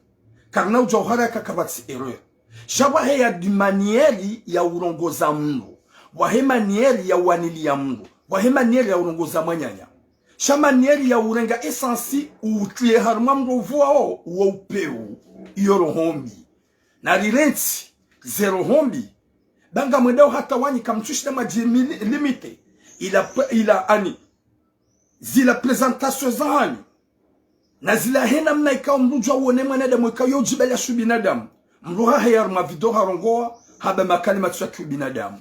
karna ujauhara kakabati erreur shabahe ya d'une manière ya urongoza mnu wahema nieri ya wanili ya Mungu wahema nieri ya urongoza mwanyanya shama nieri ya urenga esansi utlie harma mrovu wao upeu yoro hombi na rirenti zero hombi banga mwedao hata wanyi kamchushida majimi limite ila ani zila presentation za hanyu na zila hena mna ikaw mrujwa uone mwanada mweka yo jibali ya shubinadamu mruha hayar mavido harongoa haba makalima tushaki binadamu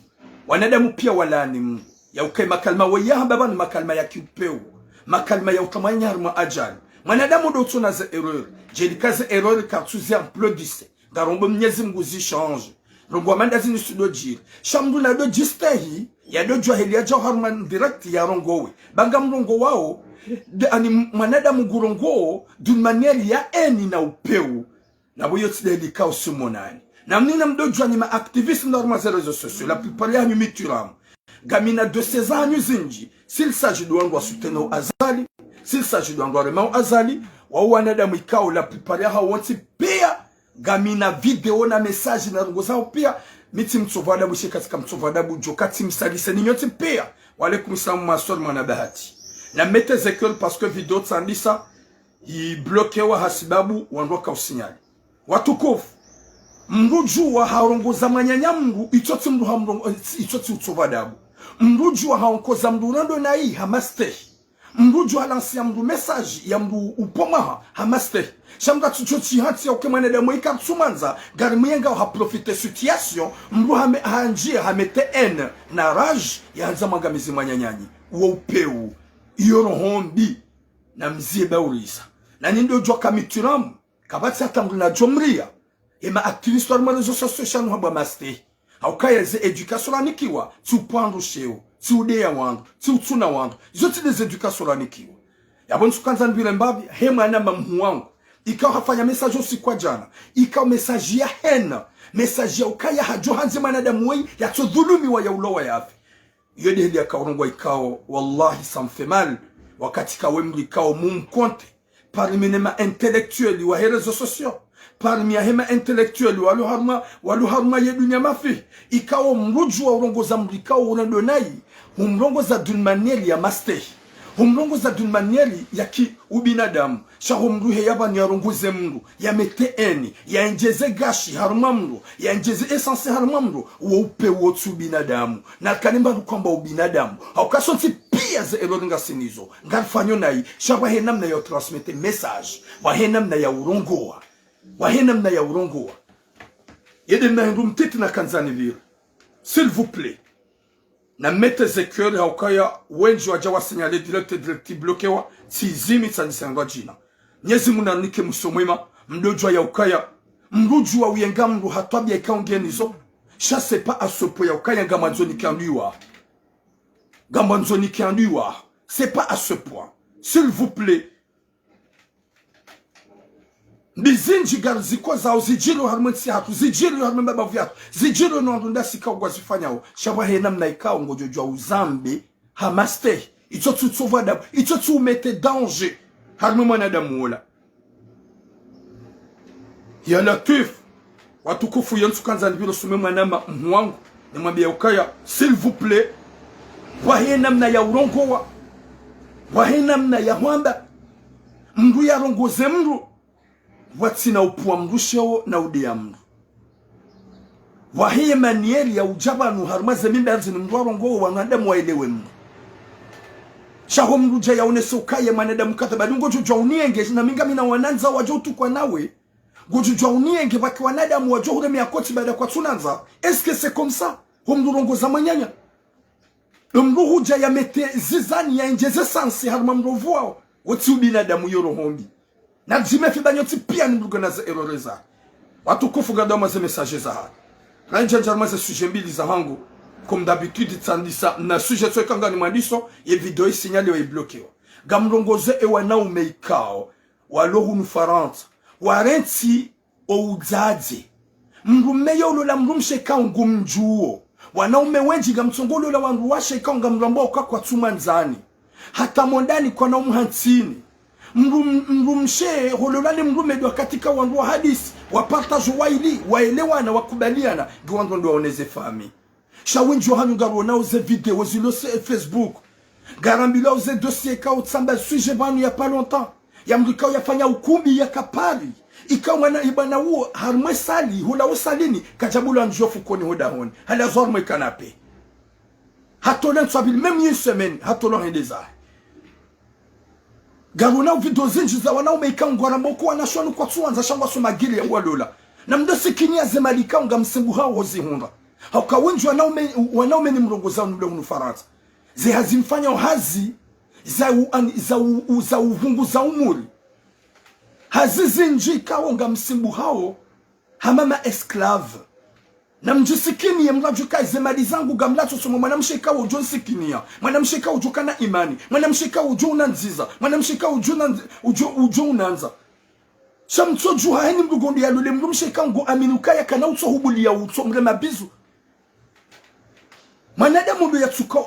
wanadamu pia walani Mungu ya ukai makalma wayaha baba ni makalma ya kiupeu makalma ya utamanya harma ajali mwanadamu do tuna za erreur jelikaze erreur kartuzia amplodise garombo Mwenyezi Mungu zichange rongo manda zini studio jiri shamdu na do jistehi ya do jwahelia jo harma direct ya rongowe banga mrongo wao ani mwanadamu gurongo d'une manière ya eni na upeu na boyo tsideli ka usumonani na mnina mdojwa ni ma-activistes normal des réseaux sociaux. La plupart ya ni mituram. Gamina de 16 ans zinji. S'il s'agit de wango soutenir azali, s'il s'agit de wango remao azali, wa wanada mwikao la plupart ya hawanti pia gamina video na message na rungo zao pia miti mtsovada mwishe katika mtsovada bujokati msalise ni nyoti pia wale kumisamu maswali mwanabahati. Na mete Ezekiel parce que video tsandisa i blokewa hasibabu wandoka usinyali. Watukufu mrujua haongoza manyanya Mungu itoti mru hamrongo itoti utsovadabu mrujua haongoza mrurando na hii hamaste mru jo alansi mru message ya mru upoma hamaste shamda tuchoti hati ya kemane da moika tsumanza gari myenga ha profiter situation mru hanjia hamete en na rage ya hanza magamizi manyanyanyi wo upeu yoro hombi na mzie baurisa na nindo jo kamituram kabati atamru na jomria ema activiste wa rezo social hamba maste haukaya ze education anikiwa tu pando sheo tu udea wangu tu tuna wangu zote des education anikiwa yabon sukanza nbile mbabi hema na mamu wangu ikaw hafanya message usiku jana ikaw message ya hena message ya ukaya hajo hanze manadamu wei ya tudhulumi wa ya ulowa yafi yodi hili ya kaurungwa ikaw wallahi samfemal wakati kawemli ikaw mumkonte parmi nema intellectueli wa rezo social parmi ya hema intellectuel walu harma ye dunia mafi ikawa mruju wa urongoza mrikao unandonai humrongoza d'une manière ya maste humrongoza d'une manière ya ki ubinadamu shaho mruhe yaba ni yarongoze mru ya mete eni ya njeze gashi harma mru ya njeze essence harma mru wa upe wotu binadamu na kanimba kwamba ubinadamu haukasonti pia ze eroringa sinizo ngarfanyo nai shaho henamna ya transmete message wa henamna ya urongoa wahenamna ya urongoa yede na ndumtiti na kanzani vile s'il vous plaît na mete zekeur haukaya wenji wajawa signaler directive bloquewa tizimi tsanisangwa jina nyezi munanike musomwema mdojwa ya ukaya mrujwa uyenga mru hatwabia ikaongenizo chasse pas à ce point ya ukaya gamanzoni kandiwa c'est pas à ce point s'il vous plaît bizinji garziko zao zijilo harmonsi hatu zijilo harmonsi baba vyatu zijilo nondunda sikao kwa zifanyao shabwa henamna ikao ngojojwa uzambi hamaste ito tutsova damu ito tumete danger harmo mwanadamu wala ya latif watukufu yensu kanza nibilo sume mwanama mwangu nimwambia ukaya s'il vous plaît wahenamna ya urongowa wahenamna ya hwamba mru ya rongoze mru watina upuwa mrusheo na udia mru wahiye manieri ya ujabanu harumaze mimbe arzini mru warongo wanadamu waelewe mru shaho mruja ya unese ukaye manadamu katabadi ngojujwa unienge na minga mina wananza wajo utukwa nawe ngojujwa unienge waki wanadamu wajo huremi ya koti baada kwa tunanza eske c'est comme ça mru rongo za manyanya mru huja ya mete zizani ya njeze sansi haruma mru vuao wati ubinadamu yoro hombi na jimefi banyoti pia ni mruga na za eroreza watu kufuga dama ze message za hali na njanjarma ze sujet mbili za hangu comme d'habitude tandisa na sujet soe kanga ni mandiso ye video signale wa iblokewa gamrongoze ewa na umeikao walohu nufaranta warenti o udzaze mrumeyo ulola mrumsheka ngumjuo wanaume wenji gamtsongolo la wangu washe kanga mrambo kwa tumanzani hata mondani kwa na umhantini mrumshe hololani mrumedwa katika wandu wa hadisi wapartage waili waelewana wakubaliana gwandu ndo waoneze fami shawinjo hanyu garona uze video zilose Facebook garambila uze dossier ka utsamba sujet banu ya pas longtemps ya mrikao yafanya ukumbi ya kapari ikawa na ibana huo harmwe sali hula usalini kajabula njofu koni hoda honi hala zormwe kanape hatolen swabili même une semaine hatolen indeza garona video zinji za wanaume ikangora mboko wanashonu kwa tuanza shangwa soma gili ya walola na mdosi kinia zemalika unga msengu hao hozi hunda hauka wenju wanaume ni mrongo zao nule unufarata ze hazimfanya hazi za uhungu za umuri hazi zinji kaonga msengu hao hamama esklave na mjisikini ya mrajuka zemali zangu gamlato somo mwanamshika ujo nsikinia mwanamshika ujo kana imani mwanamshika ujo unanziza mwanamshika ujo unanza shamtsoju haeni mrugondi ya lule mrumshika ngo aminuka ya kana utso hubuli ya utso mrema bizu mwanadamu ndo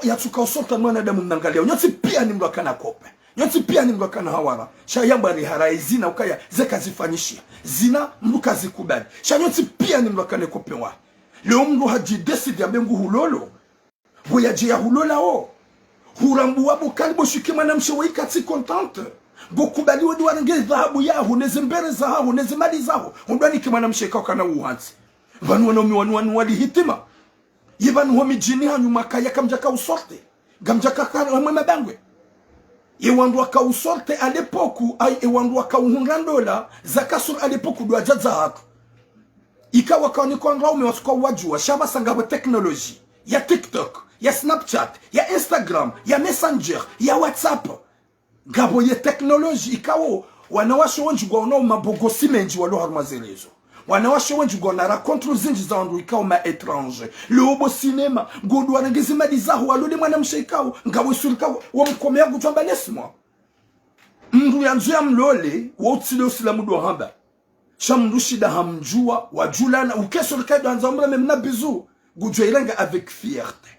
yatsuka usota mwanadamu mnangalia nyoti pia ni mrwakana kope nyoti pia ni mrwakana hawara shayamba rihara izina ukaya zeka zifanyishia zina mruka zikubali shanyoti pia ni mrwakane kope wa leo mru haji decide ya bengu hulolo voyager ya hulola o hurambu wabo kalibo shikima na mshewe kati contente gokubali wadi warange dhahabu yahu neze mbere zahahu neze mali zahu undwani kima na msheka kana uhansi vanu wanomi wali hitima yevanu wami jini hanyu makaya kamjaka usorte gamjaka kama mabangwe et wandu wakausorte à l'époque et wandu wakauhungandola zakasur à l'époque do ajaza ikawa kani konra umewasuka wajua shaba sangabo technology ya TikTok ya Snapchat ya Instagram ya Messenger ya WhatsApp gabo ye technology ikawo wanawasho wanjugwa no mabogosi menji walo harmazelezo wanawasho wanjugwa na racontre zinji za wandu ikawo ma étranger le obo cinema godu wanangezi madizahu walole mwana mshaikao ngabo sulikawo wamkomea gutwamba lesmwa mndu yanzu ya mlole wotsile usilamu do hamba shamrushida hamjua wajulana ukeso likaido anzamura memna bizu gujwa ilanga avec fierté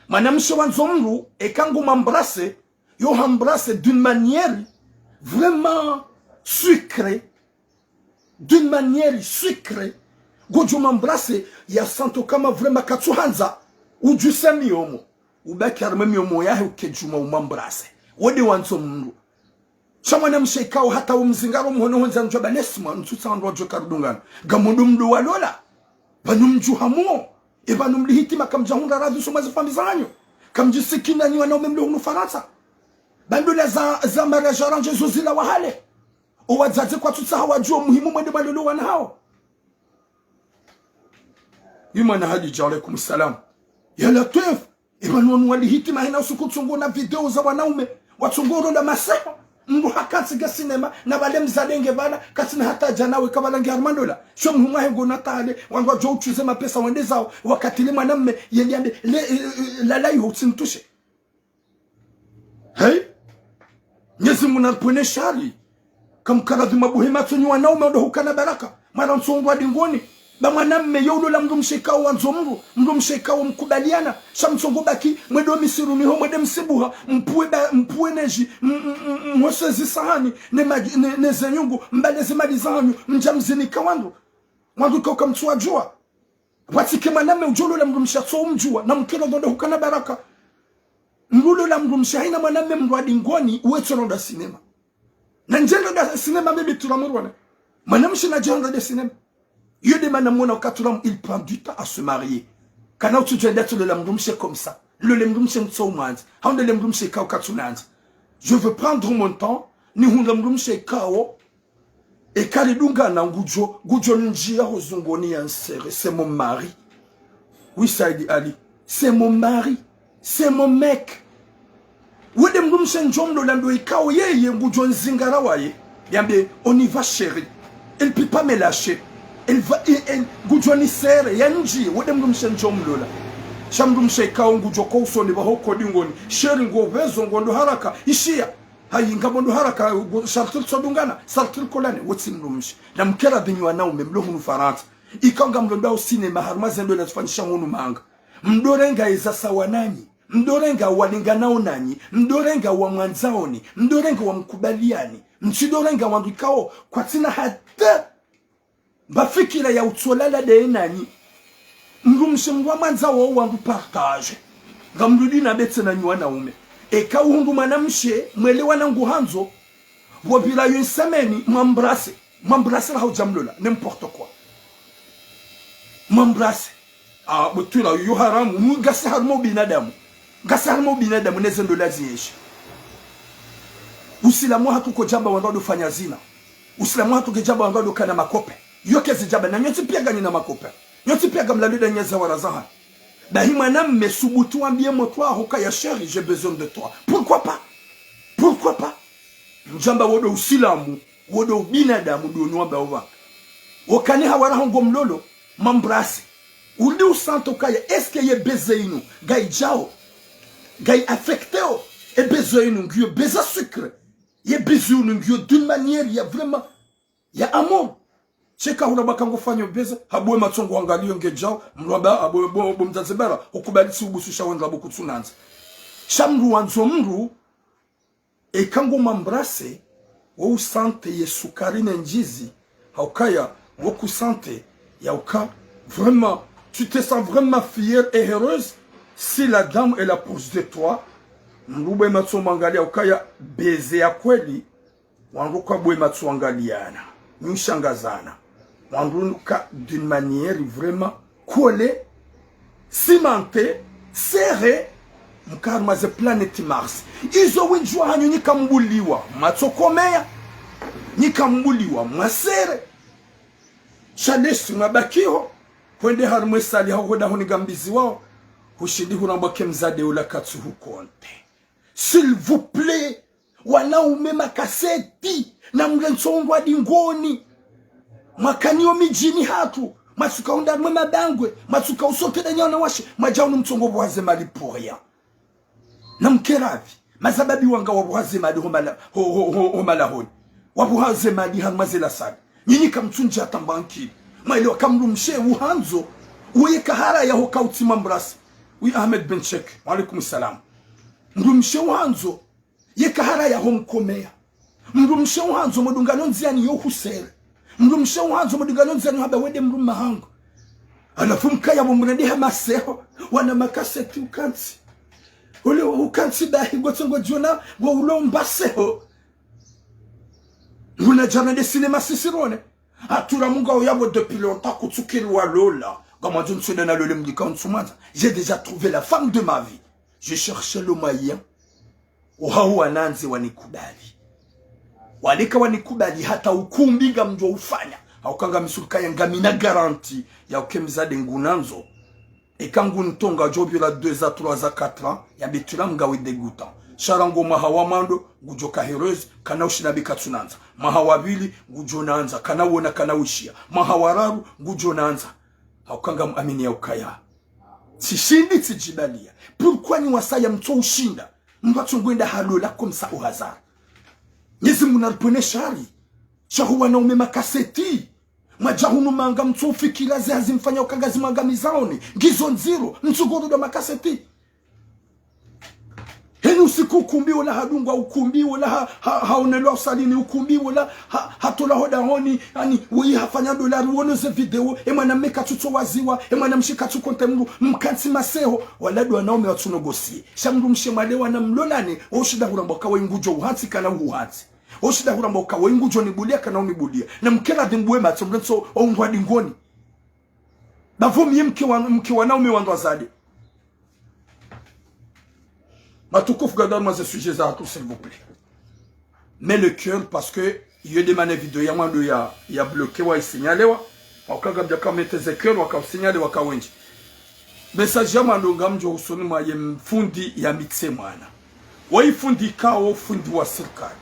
manamshe wanzomru ekangu m'embrasser yo embrasse d'une manière vraiment sucrée, d'une manière sucrée. Gojo m'embrasse ya santo kama vraiment katsuhanza uju semi omo ubaki armemi omo yahe ukejuma umembrasse wode wanzo mndu shamwana mshekao hata umzingaro mhono honza njoba nesma ntutsa ndrojo karudungana gamundu mdu walola banumju hamu ebanumli hitima kamjahunda radhi somazi famizanyo kamjisikina ni wanaume mlu hunu Faransa bandola za marajaran Jesus la wahale owadzaze kwa tutsa hawajua muhimu mwende balolo wana hao imana hadija alaikum salam ya latif ibanu wali hitima hina usukutungo na video za wanaume watungoro na maseho mbu hakati ga cinema na bale mzalenge bana katina hata janawe kabalangi armandola sho muhuma hengo natale wangwa jo uchuze mapesa wende zao wakati le mwanamme yeliambe la lai hutsintushe hey Nyezi munalpone shari kamkaradhi mabuhima tunyi wanaume odo hukana baraka mara nsongwa dingoni ba mwanamme yolo la mndu mshekao wanzo mndu mshekao mkubaliana shamsongo baki mwedo misiru niho mwede msibuha mpue neji mwosezi sahani ne zenyungu mbalezi mali zanyu mjamzini kawandu wandu kauka mtuwa jua watike mwanamme ujolo la mndu mshatso umjua na mkelo dodo hukana baraka Mrulo la mndu mshahina mwanamme mrwadi ngoni uwecho da sinema. Na njendo da sinema mebe tulamurwana. Mwanamshi na jenda da sinema. Yode manamona wakatulam il prend du temps à se marier. Kana utu jenda tu le mndu mshe comme ça. Le mndu mshe mtsomanzi. Haunde le mndu mshe kao katunanzi. Je veux prendre mon temps ni hunda mndu mshe kao et kali dunga na gujo njia hozungoni ya nsere. C'est mon mari. Oui Saidi Ali. C'est mon mari. C'est mon mec. Wede mdumse njomdo lando ikao yeye ngujo nzingara waye. Yambe, on y va chérie. Elle peut pas me lâcher. Elle va, ngujo ni sere, yanji. Wede mdumse njomdo la. Shamdumse ikao ngujo kouso ni bahoko dingoni. Sheri ngo vezo ngondo haraka. Ishia. Hayi ngabondo haraka. Shartil sodungana. Shartil kolane. Wotsi mdumse. Na mkera binyu wanaume mlohu nufaranta. Ikanga mlondo cinema harmazendo la tufanisha ngonu manga. Mdorenga eza sawa nanyi, mdorenga walinganao nanyi, mdorenga wa mwanzaoni, mdorenga wa mkubaliani, mchidorenga wandikao kwa tina hata bafikira ya utsolala de nanyi, mrumshe mwa mwanzao wandu partage, gamrudi na bete na nyuana ume, eka uhundu manamshe, mwele wanangu hanzo, wabila yu nsameni, mwambrase la hau jamlola, n'importe quoi, mwambrase, butula yu haramu gasi harmo binadamu nezendo laziyeshi usilamu hatuko jamba wandado fanya zina usilamu hatuko jamba wandado kana makope yoke zijaba na nyoti pia gani na makope nyoti pia gamlaluda nyaza warazaha bahi mwanamme subutu ambie motwa hoka ya chérie j'ai besoin de toi pourquoi pas njamba wodo usilamu wodo binadamu do nwamba ova wakani hawara hongo mlolo mambrasi Uli usanto kaya, est-ce qu'il y a besoin gai jao, gai affecteo, et besoin ngyo beza sucre, y a besoin ngyo d'une manière, il y a vraiment, il y a amour. Cheka huna bakango fanyo beza, habwe matongo angalio nge jao, mraba habwe bo mtazebara, ukubali si ubususha wendla boku tsunanza. Shamru wanzo mru, e kango mambrase, wo usante ye sukari njizi, haukaya, woku sante, ya uka, vraiment, tu te sens vraiment fière et heureuse si la dame est la proche de toi. Mrube matsomangalia ukaya beze ya kweli wanruka bwe matswangaliana nyushangazana wanruka d'une manière vraiment collée cimentée serrée mkarma ze planet Mars izo winjwa hanyu nikambuliwa matsokomea nikambuliwa mwasere shalesi mabakiho kwende harumwe sali hao hoda honi gambizi wao hushidi hunambake mzade ula katsuhu konte. S'il vous plaît, wanaume makaseti na mlensongwa dingoni makanio mijini hatu masuka unda mwe mabangwe masuka usote da nyona washe majaunu mtongo bwaze mali pour rien na mkeravi mazababi wanga wabwaze mali homala honi wabwaze mali hamazela sana nyinyi kamtunja tambanki mailo kamrumshe uhanzo uye kahara ya hokauti mambrasi wi Ahmed Ben Chek wa alaikum salam mrumshe uhanzo ye kahara ya homkomea mrumshe uhanzo modungano nziani yo husere mrumshe uhanzo modungano nziani haba wede mruma hangu alafu mkaya mumrende hamaseho wana makaseti ukansi ule ukansi dahi gotongo jona wa ulombaseho nguna jana de cinéma sisirone atura munga oyabo depuis longtemps kutsukirwa lola comme Dieu nous donne le mdika nsumata. J'ai déjà trouvé la femme de ma vie. Je cherchais le moyen uhawa nanzi wanikubali walika wanikubali hata ukumbinga mjwa ufanya haukanga misuka ya ngamina garanti ya ukemzade ngunanzo ekangu ntonga jobila 2 à 3 à 4 ans ya betula mgawe dégoûtant sharango mahawa mando gujoka heureuse kana ushina bikatsunanza mahawa bili gujonanza kana wona kana ushia mahawa raru gujonanza haukanga amini ya ukaya sishindi tijibalia pourquoi ni wasaya mto ushinda mbatungwenda halola comme ça au hasard nyezi munarpone shari shahuwa na umema kaseti majahunu manga mtu ufikira zihazi mfanya ukangazi mangamizaoni gizo nziro mtuguru do makaseti heni usiku ukumbi wala hadungwa ukumbi wala haonelwa usalini ukumbi wala hatola hoda honi yani wei hafanya dolari wono ze video emwana meka tuto waziwa emwana mshika tukonte mru mkansi maseho wala do wanaume watunogosie shamru mshemalewa na mlolane oshida huramboka wengujo uhansi kana uhansi oshida huramboka wengujo nibulia kana unibulia na mkela dimbuwe matomrenso ongwa dingoni bavumie mke wanaume wandwazade. Matoukov gadar ma sujet za tout s'il vous plaît. Mais le cœur parce que il y a des manettes vidéo il y a bloqué wa signalé wa wakaga bya kamete ze cœur waka signalé waka wenji. Message ya mandonga mjo usoni ma yemfundi ya mixe mwana. Waifundi kao fundi wa serikali.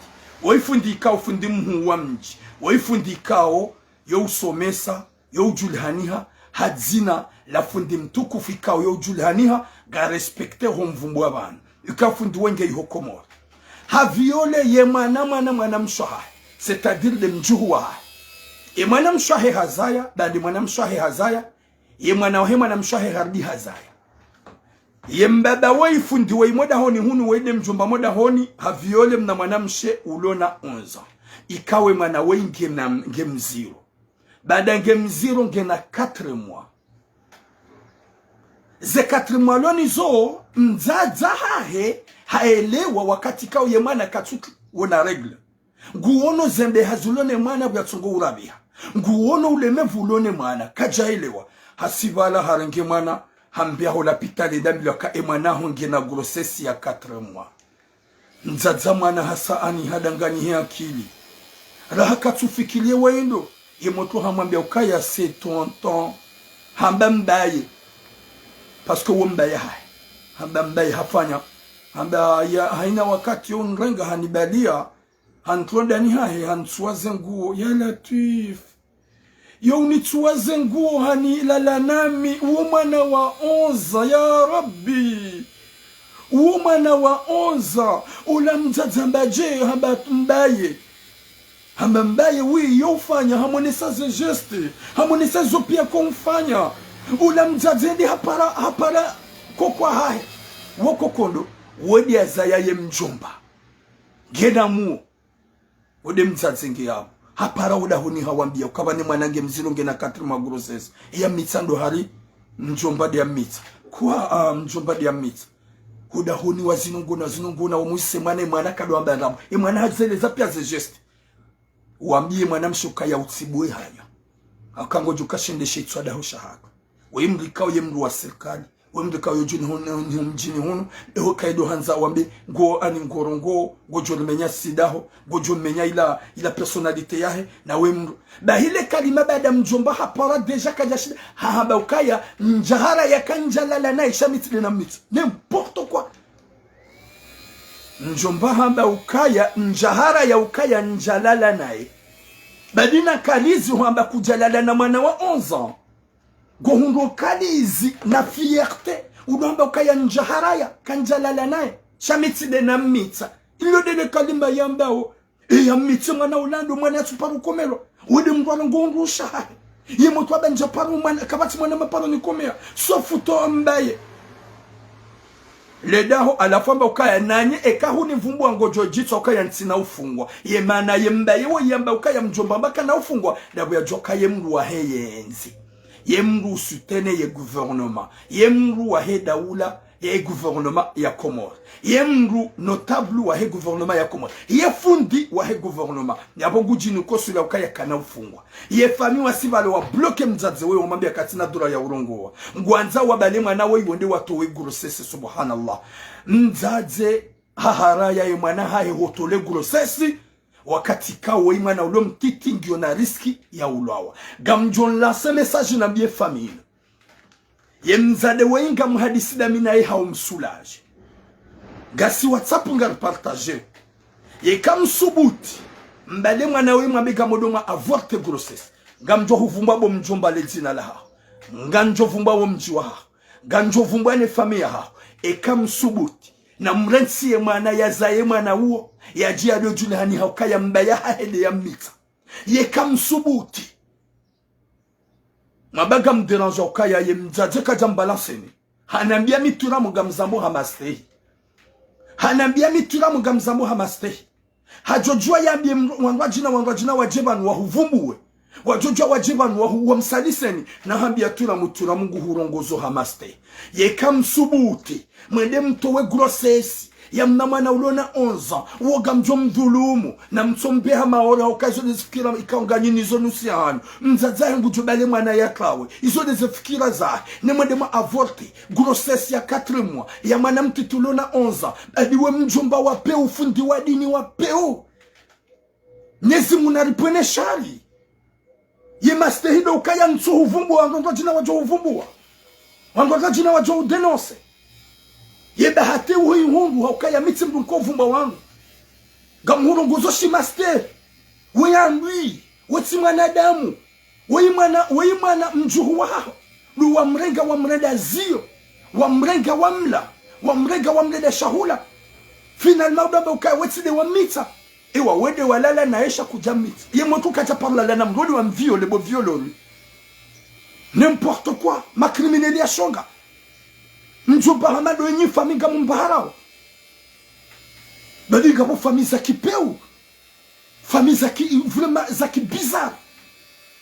Waifundi kao fundi mhu wa mji. Waifundi kao yo usomesa yo ujulhaniha hadzina la fundi mtukufu kao yo ujulhaniha ga respecter homvumbu abantu. Ukafundi wenge ihokomora haviole ye mwana mshaha c'est-à-dire le mjuwa ye mwana mshahe hazaya dadi mwana mshahe hazaya ye mwana mshahe hardi hazaya ye mbaba wei fundi wei moda honi hunu wede mjomba moda honi haviole mna mwana mshe ulona 11 ikawe mwana wei ngem 0 baada ngem 0 ngena 4 mois ze 4 mois loni zo mzaza haelewa wakati kao ye mwana katsuki wona regle nguono zembe hazulone mwana byatsongo urabia nguono ulemevu ulone mwana kajaelewa hasibala harenge mwana hambia ho l'hôpital d'ambila ka emwana honge na grossesse ya 4 mois mzaza mwana hasa ani hadangani he akili raha katsufikilie wendo ye moto hamwambia ukaya c'est tonton hamba mbaye parce que wombaye hai hamba mbaye hafanya hamba ya haina wakati unrenga hanibalia hantroda ni hai hansuaze nguo ya Latif yo unituaze nguo hani lala nami umana wa 11 ya Rabbi umana wa 11 ula mzazambaje hamba mbaye wi yofanya hamonesa ze geste hamonesa zo pia kumfanya ula mzazende hapara kokwa hai woko kondo wodi azaya ye mjomba gena mu wode mzazenge yabo hapara uda honi hawambia ukabane mwanange mzilo ngena 4 magrosses ya mitsando hari mjomba dia mitsa kwa mjomba dia mitsa uda honi wazinunguna umuse mwana kadwamba ndabo mwana hazeleza pia ze geste uambie mwana mshuka ya utsibwe hanya akangojuka shinde shitswada ho shahaka wemrikao ye mru wa serikali wemde ka yojuni hono ni mjini hono eho kaido hanza wambe go ani ngorongo go joni menya sidaho go joni menya ila personalite yahe na wemru ba hile kalima baada mjomba hapara deja kajashida hahaba ukaya njahara ya kanjalala na ishamiti na miti n'importe quoi mjomba hamba ukaya njahara ya ukaya njalala nae badina kalizi hamba kujalala na mwana wa 11 ans gohundo kalizi na fierté udomba ukaya njaharaya kanjalala nae shamitide na mitsa ilo dele kalimba yambao ya mitsa mwana ulando mwana tuparu komelo ude mwana ngongo shaha ye moto abanja paru mwana kabati mwana maparo ni komea sofuto mbaye ledaho alafamba ukaya nanye ekahu ni vumbu ngojo jitso ukaya ntina ufungwa ye mana ye mbaye wo yamba ukaya mjomba mbaka na ufungwa dabu ya joka ye mru wa heyenzi ye mru sutene ye gouvernement ye mru wa he daula ye gouvernement ya Comores ye mru notable wa he gouvernement ya Comores ye fundi wa he gouvernement ya bongu jinu kosula ukaya kana ufungwa ye fami wa sibalo wa bloke mzadze we omambia katina dura ya urongo ngwanza wa bale mwana we wonde watu we grossesse subhanallah mzadze haharaya ye mwana haye hotole grossesse wakati kawo imana ulo mtiti ngio na riski ya ulawa gamjon la ce message na bie famille ye mzade wenga muhadisi damina ye haumsulaje gasi WhatsApp ngar partager ye kam subuti mbale mwana we mwabega modonga avorte grossesse gamjo huvumba bo mjomba lezina la ha nganjo vumba bo mjiwa ganjo vumba ne famille ha e kam subuti na mrensi ye mwana ya zaye mwana uo ya jia do jule hani haukaya mbaya hahede ya mita ye kam subuti mabaga mderanja ukaya ye mjaje kaja mbalanseni hanambia mitura mugamzambo hamastehi hanambia mitura mugamzambo hamastehi hajojua yambie wangwajina wajebanu wahuvumbuwe wajojua wajebanu wahuwa msaliseni na hambia tura mutura mungu hurongozo hamastehi ye kam subuti mwende mtowe grossesse ya mnamana ulona 11 woga mjomdhulumu na mtsombeha maora okazo dezifikira ikaungani nizo nusiano mzazahe ngujubale mwana ya klawe izo dezifikira za nemwende ma avorte grossesse ya 4 mois ya mwana mtitulona 11 adiwe mjomba wa peu fundi wa dini wa peu nezi munaripwene shari ye mastehido ukaya nsu huvumbu wangonga jina wajo huvumbu wangonga jina wajo denonse ye bahate uhi hungu haukaya mitimbu nkovumba wangu gamuhuru nguzo shimaste weyandwi weti mwanadamu weyimana mjuhu waho lu wa mrenga zio wa mrenga wa mleda shahula finalement udamba ukaya weti de wa mita ewa wede walala na esha kujamita ye mwotu kacha parla lana mrodi wa mviole bo violoni n'importe quoi ma crimineli ya shonga mjomba hamado yenye famille kama mbaharao badi kama famille za kipeu famille za bizarre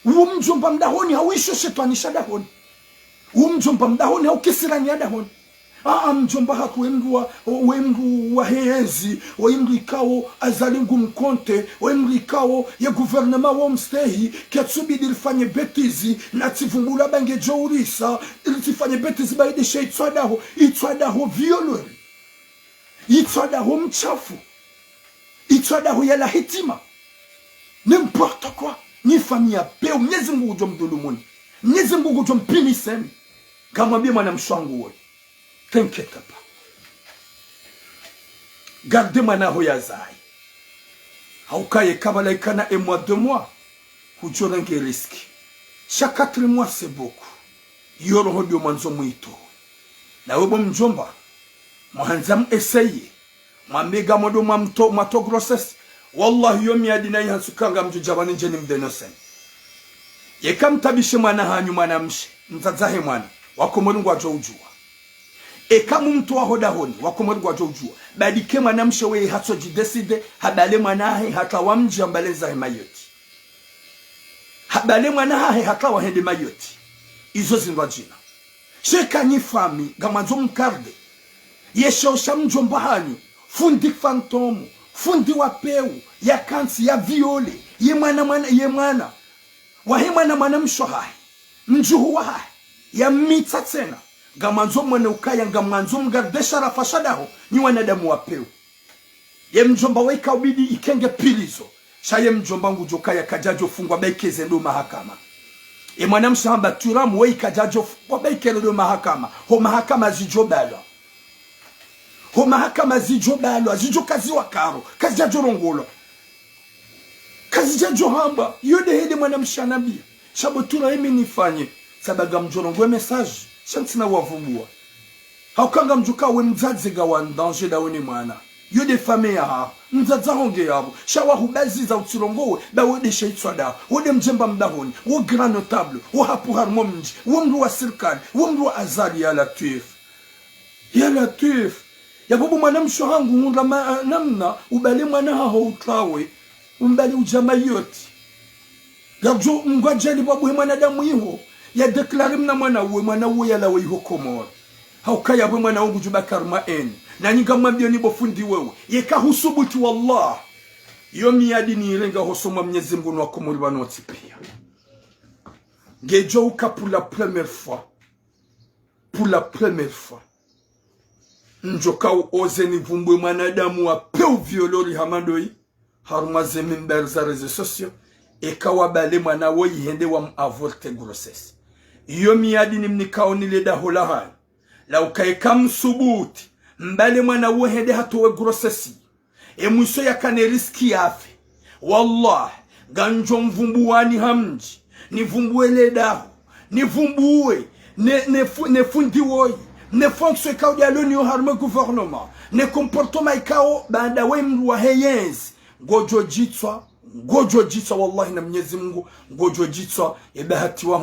uo mjomba mdahoni hawisho shetani shadahoni uo mjomba mdahoni haukisirani adahoni mjomba haku wemru wa hezi wemru ikao azalingu mkonte wemru ikao ya gouvernement wa mstehi kiatsubidi ilifanye betizi na tivumbula bange jourisa ilifanye betizi baidisha itwadaho violori itwadaho mchafu itwadaho ya la hitima n'importe quoi ni famille peu mnyezi mungu jo mdulumuni mnyezi mungu jo mpinisemi kama bie mwana mshwangu wote. T'inquiète pas. Gardez manaho ya zai. Haukaye kabala ikana et mois 2 mois. Hujorange risque. Chaque 4 mois c'est beaucoup. Yoro hodio manzo mwito. Na webo mjomba. Mwanzam eseye. Mwambega modo mato grossesse. Wallahi yomi adina yansukanga mjujabani njeni mdenosen. Yekam tabishe mwana hanyu mwana mshe. Mzazahe mwana. Wakomorungu wajo ujua. Ekamu mtu wa hodahoni wakomorungu wajo ujua. Badike mwana mshe weye hatso jideside. Habale mwanahe hata wamji ambaleza hemayoti. Habale mwanahe hata wahende mayoti. Izo zinwa jina. Sheka nifami gamanzo mkarde. Yesha osha mjomba hanyu. Fundi fantomu. Fundi wa peu. Ya kansi ya viole. Ye mwana. Wahe mwana msho hai. Mjuhu wa hai. Ya mita tena. gamanzo mwana ukaya ngamanzo mgardesha rafashadaho ni wanadamu wapeu ye mjomba weka ubidi ikenge pilizo shaye mjomba ngujokaya kajajo fungwa bekeze ndo mahakama e mwana mshamba turamu weka kajajo fungwa bekeze ndo mahakama ho mahakama zijobalo ho mahakama zijobalo zijo kazi wakaro kazi jajo rongolo kazi jajo hamba yode hede mwana mshanambia shabotura imi nifanye sabaga mjorongo message shantina wavumbua haukanga mjuka we mzazi gawa danger da wone mwana yode fame ya ha mzaza honge yabo shawa hubazi za utirongowe ba wode sheitswada wode mjemba mdahoni wo grand notable wo hapu harmo mji wo mru wa sirkali wo mru wa azari ya latif ya bubu mwana mshohangu hunda namna ubali mwana haho utrawe umbali ujama yoti gabjo mgwajali babu mwana damu iho ya deklare mna mwana uwe ya lawe iho komora haukaya bwe mwana wangu jubakarma eni na nyinga mwambio ni bofundi wewe yeka husubuti wallah yo miadi ni irenga hosoma Mwenyezi Mungu wako muri banoti pia gejo uka pour la première fois njoka oze ni vumbwe mwanadamu wa peu violori hamandoi harumaze mimber za réseaux sociaux ekawa bale mwana wo yende wa avorte grossesse yo miadi ni mnikaoni le dahola hali la ukaeka msubuti mbale mwana wo hende hatowe grossesse mwiso ya kane riski yafe wallah ganjo mvumbuani hamji ni vumbuwe le daho ni vumbuwe ne fundi woyi ne fonction kao ya l'Union harme gouvernement ne comportement kao banda we mwa heyenzi gojo jitswa wallahi na Mwenyezi Mungu gojo jitswa ebahati wa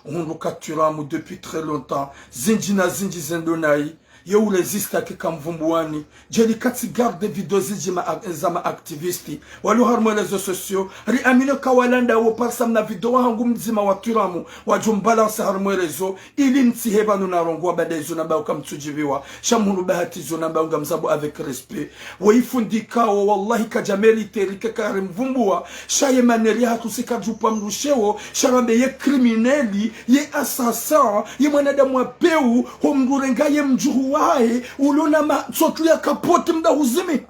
hunru katuramu depuis très longtemps zinji zendonai yo resista ke kamvumbuani jeli kati garde video zama activisti walu harmo réseaux sociaux ri amino kawalanda wo parsam na video hangu mzima wa turamu wajumbalance harmo réseau ili ntiheba nuna rongwa badezo na bao kamtujiviwa shamhuru bahati zona bao ngamzabu avec respect waifundika wallahi kajameli terike karimvumbua shaye maneri hatusika jupa mrushewo sharambe ye crimineli ye assassin ye mwanadamu wa peu homdurenga ye mjuhu wae ulona masotu ya kapote mda huzimi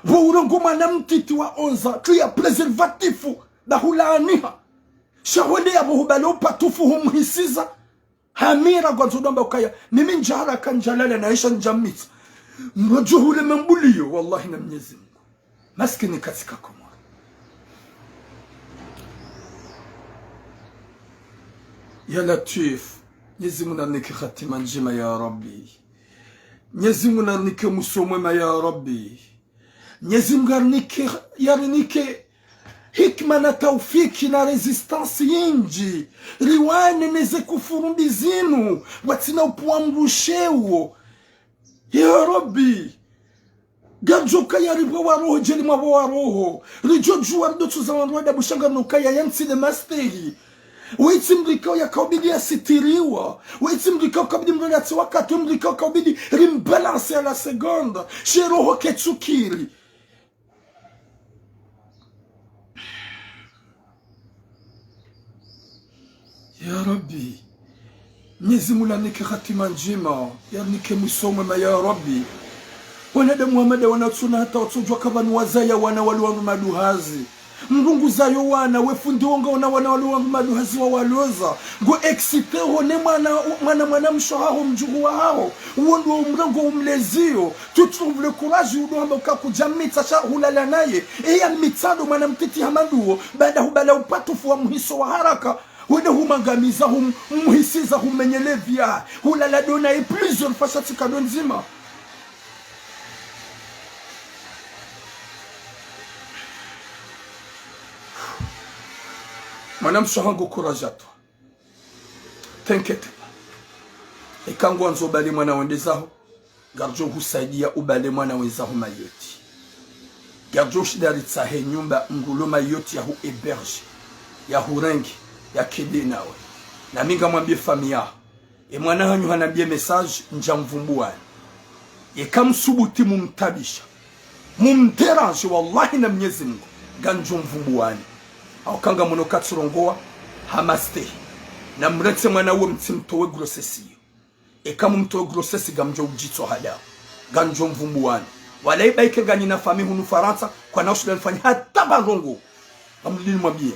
vuurongo mana mtiti wa onza tu ya preservatifu da hulaaniha shahwende ya buhubalo patufu humhisiza hamira kwa zudomba ukaya mimi njara kanjalala na isha njamita mrojuhule membulio wallahi na Mwenyezi Mungu maskini katika komora ya Latif Mwenyezi Mungu anike khatima njema ya Rabbi. Mwenyezi Mungu anike musomema ya Rabbi. Mwenyezi Mungu anike yarinike hikma na taufiki na resistance yinji. Riwane neze kufurumbi zinu. Watina upuamrushewo. Ya Rabbi. Gajoka ya ribo wa roho jeli mabo wa roho. Rijoju wa rdotu za wanroda bushanga nukaya yansi de masteri. Weitimrikao ya kaubidi ya sitiriwa. Weitimrikao kaubidi mrengati wakati. Weitimrikao kaubidi rimbalance ya la seconde. Sheroho ketsukiri. Ya Rabbi. Mwenyezi Mungu anike khatima njema. Ya nike musomema ya Rabbi. Wanada Muhammad wanatsuna hata watsujwa kabani wazaya wana waluwangu maduhazi. Mrungu zayo wana wefundi wonga wana waluwangu maduhazi wa waloza. Go excite hone mwana mshohaho mjuhu wa hao. Uondo umrango umlezio. Tu trouve le courage udohamba ukakuja mitsasha hulala naye. Eya mitsado mwana mtiti hamanduo. Bada hubala upatufu wa muhiso wa haraka. Wede humangamiza humhisiza humenyelevia. Hulala dona e plusieurs fasati kadonzima. Mwana mshohangu kurajato. Tenkete. Ekangu wanzo ubali mwana wendezaho. Garjo husaidia ubali mwana wenzaho mayoti. Garjo shidaritsahe nyumba ngulo mayoti ya hu eberge. Ya hu rengi. Ya kede nawe. Na minga mwambie familia. E mwana hanyu hanambie message njamvumbuani. E kamsubuti mumtabisha. Mumteranji wallahi na Mwenyezi Mungu. Ganjo mvumbuani. Aukanga monokatsurongoa hamaste na mretse mwana uwe mtimtowe grossesse e kama mtowe grossesse gamjo ujitso hada ganjo mvumbuani wala ibaike gani na fami hunu Faransa kwa na usule nfanya hata barongo amlini mwambie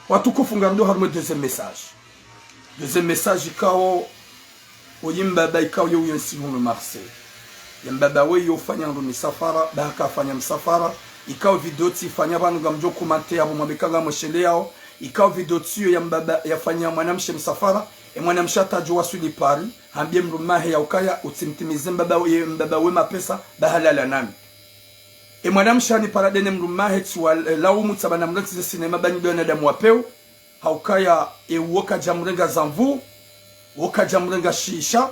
watu kufunga ndo harmo deuxième message kao oyimbaba ikao yo yensi hunu Marseille yambaba we yo fanya ndo misafara baka fanya msafara ikao video tifanya banu gamjo komante abo mwabekaga mweshele yao ikao video tiyo yambaba yafanya mwanamshe msafara mwanamshe atajua suli Paris ambie mrumahe ya ukaya utimtimize mbaba we mapesa bahalala nami mwanamshe ni paradene mrumahe tuwa laumu tabana mretize sinema bani doona damu wapeu haukaya woka jamrenga zamvu woka jamrenga shisha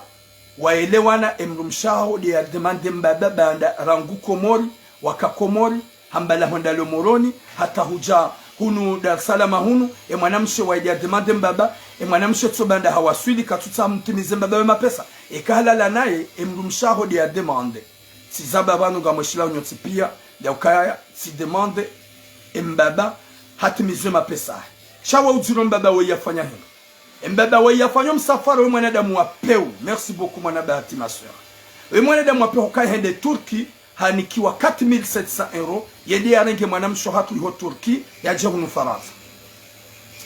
waelewana mrumshao dia demande mbaba banda rangu komori waka komori hambala hondalo moroni hata huja hunu Dar es Salaam hunu mwanamshe wa dia demande mbaba mwanamshe tsobanda hawaswili katuta mtimize mbaba we mapesa kahalala naye mrumshao dia demande sizaba banu gamoshila unyoti pia ya ukaya si demande mbaba hatimize mapesa shawa ujiro mbaba we yafanya hino mbaba we yafanya msafara we mwanadamu wa peu. Merci beaucoup mwanabahati ma soeur. We mwanadamu wa peu kai hende Turki hanikiwa 4700 € yedi arenge mwanamsho hatu iho Turki ya jehunu Faransa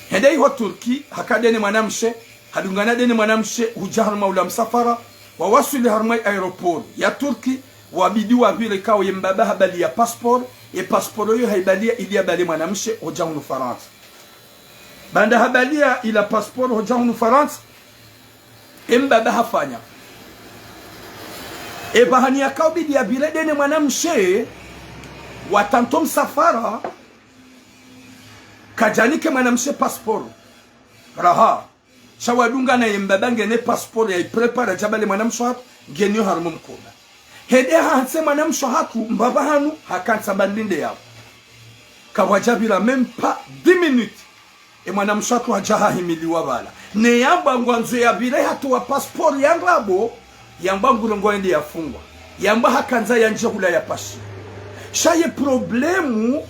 hende iho Turki hakadene mwanamshe hadungana dene mwanamshe hujahar maula msafara wa wasuli harmai aeroport ya Turki wabidi wa vile kao mbaba habali ya passport passport yo haibalia ilia bali mwanamshe hujahunu Faransa banda habalia ila passport hujahunu Faransa mbaba hafanya bahani ya kao bidi ya vile dene mwanamshe watantom safara kajanike mwanamshe passport raha shawadunga na mbaba ngene passport ya prepare jabale mwanamshe hatu genyo harmo mkoba hede hanse mwanamshe hatu mbaba hanu hakansa bandinde yao kawajabila même pas 10 minutes mwanamshe hatu hajaha himiliwa bala ne yamba ngwanzo ya vile hatu wa passport ya ngabo yamba ngurongo ende yafungwa yamba hakanza yanje hula ya pashi shaye problemu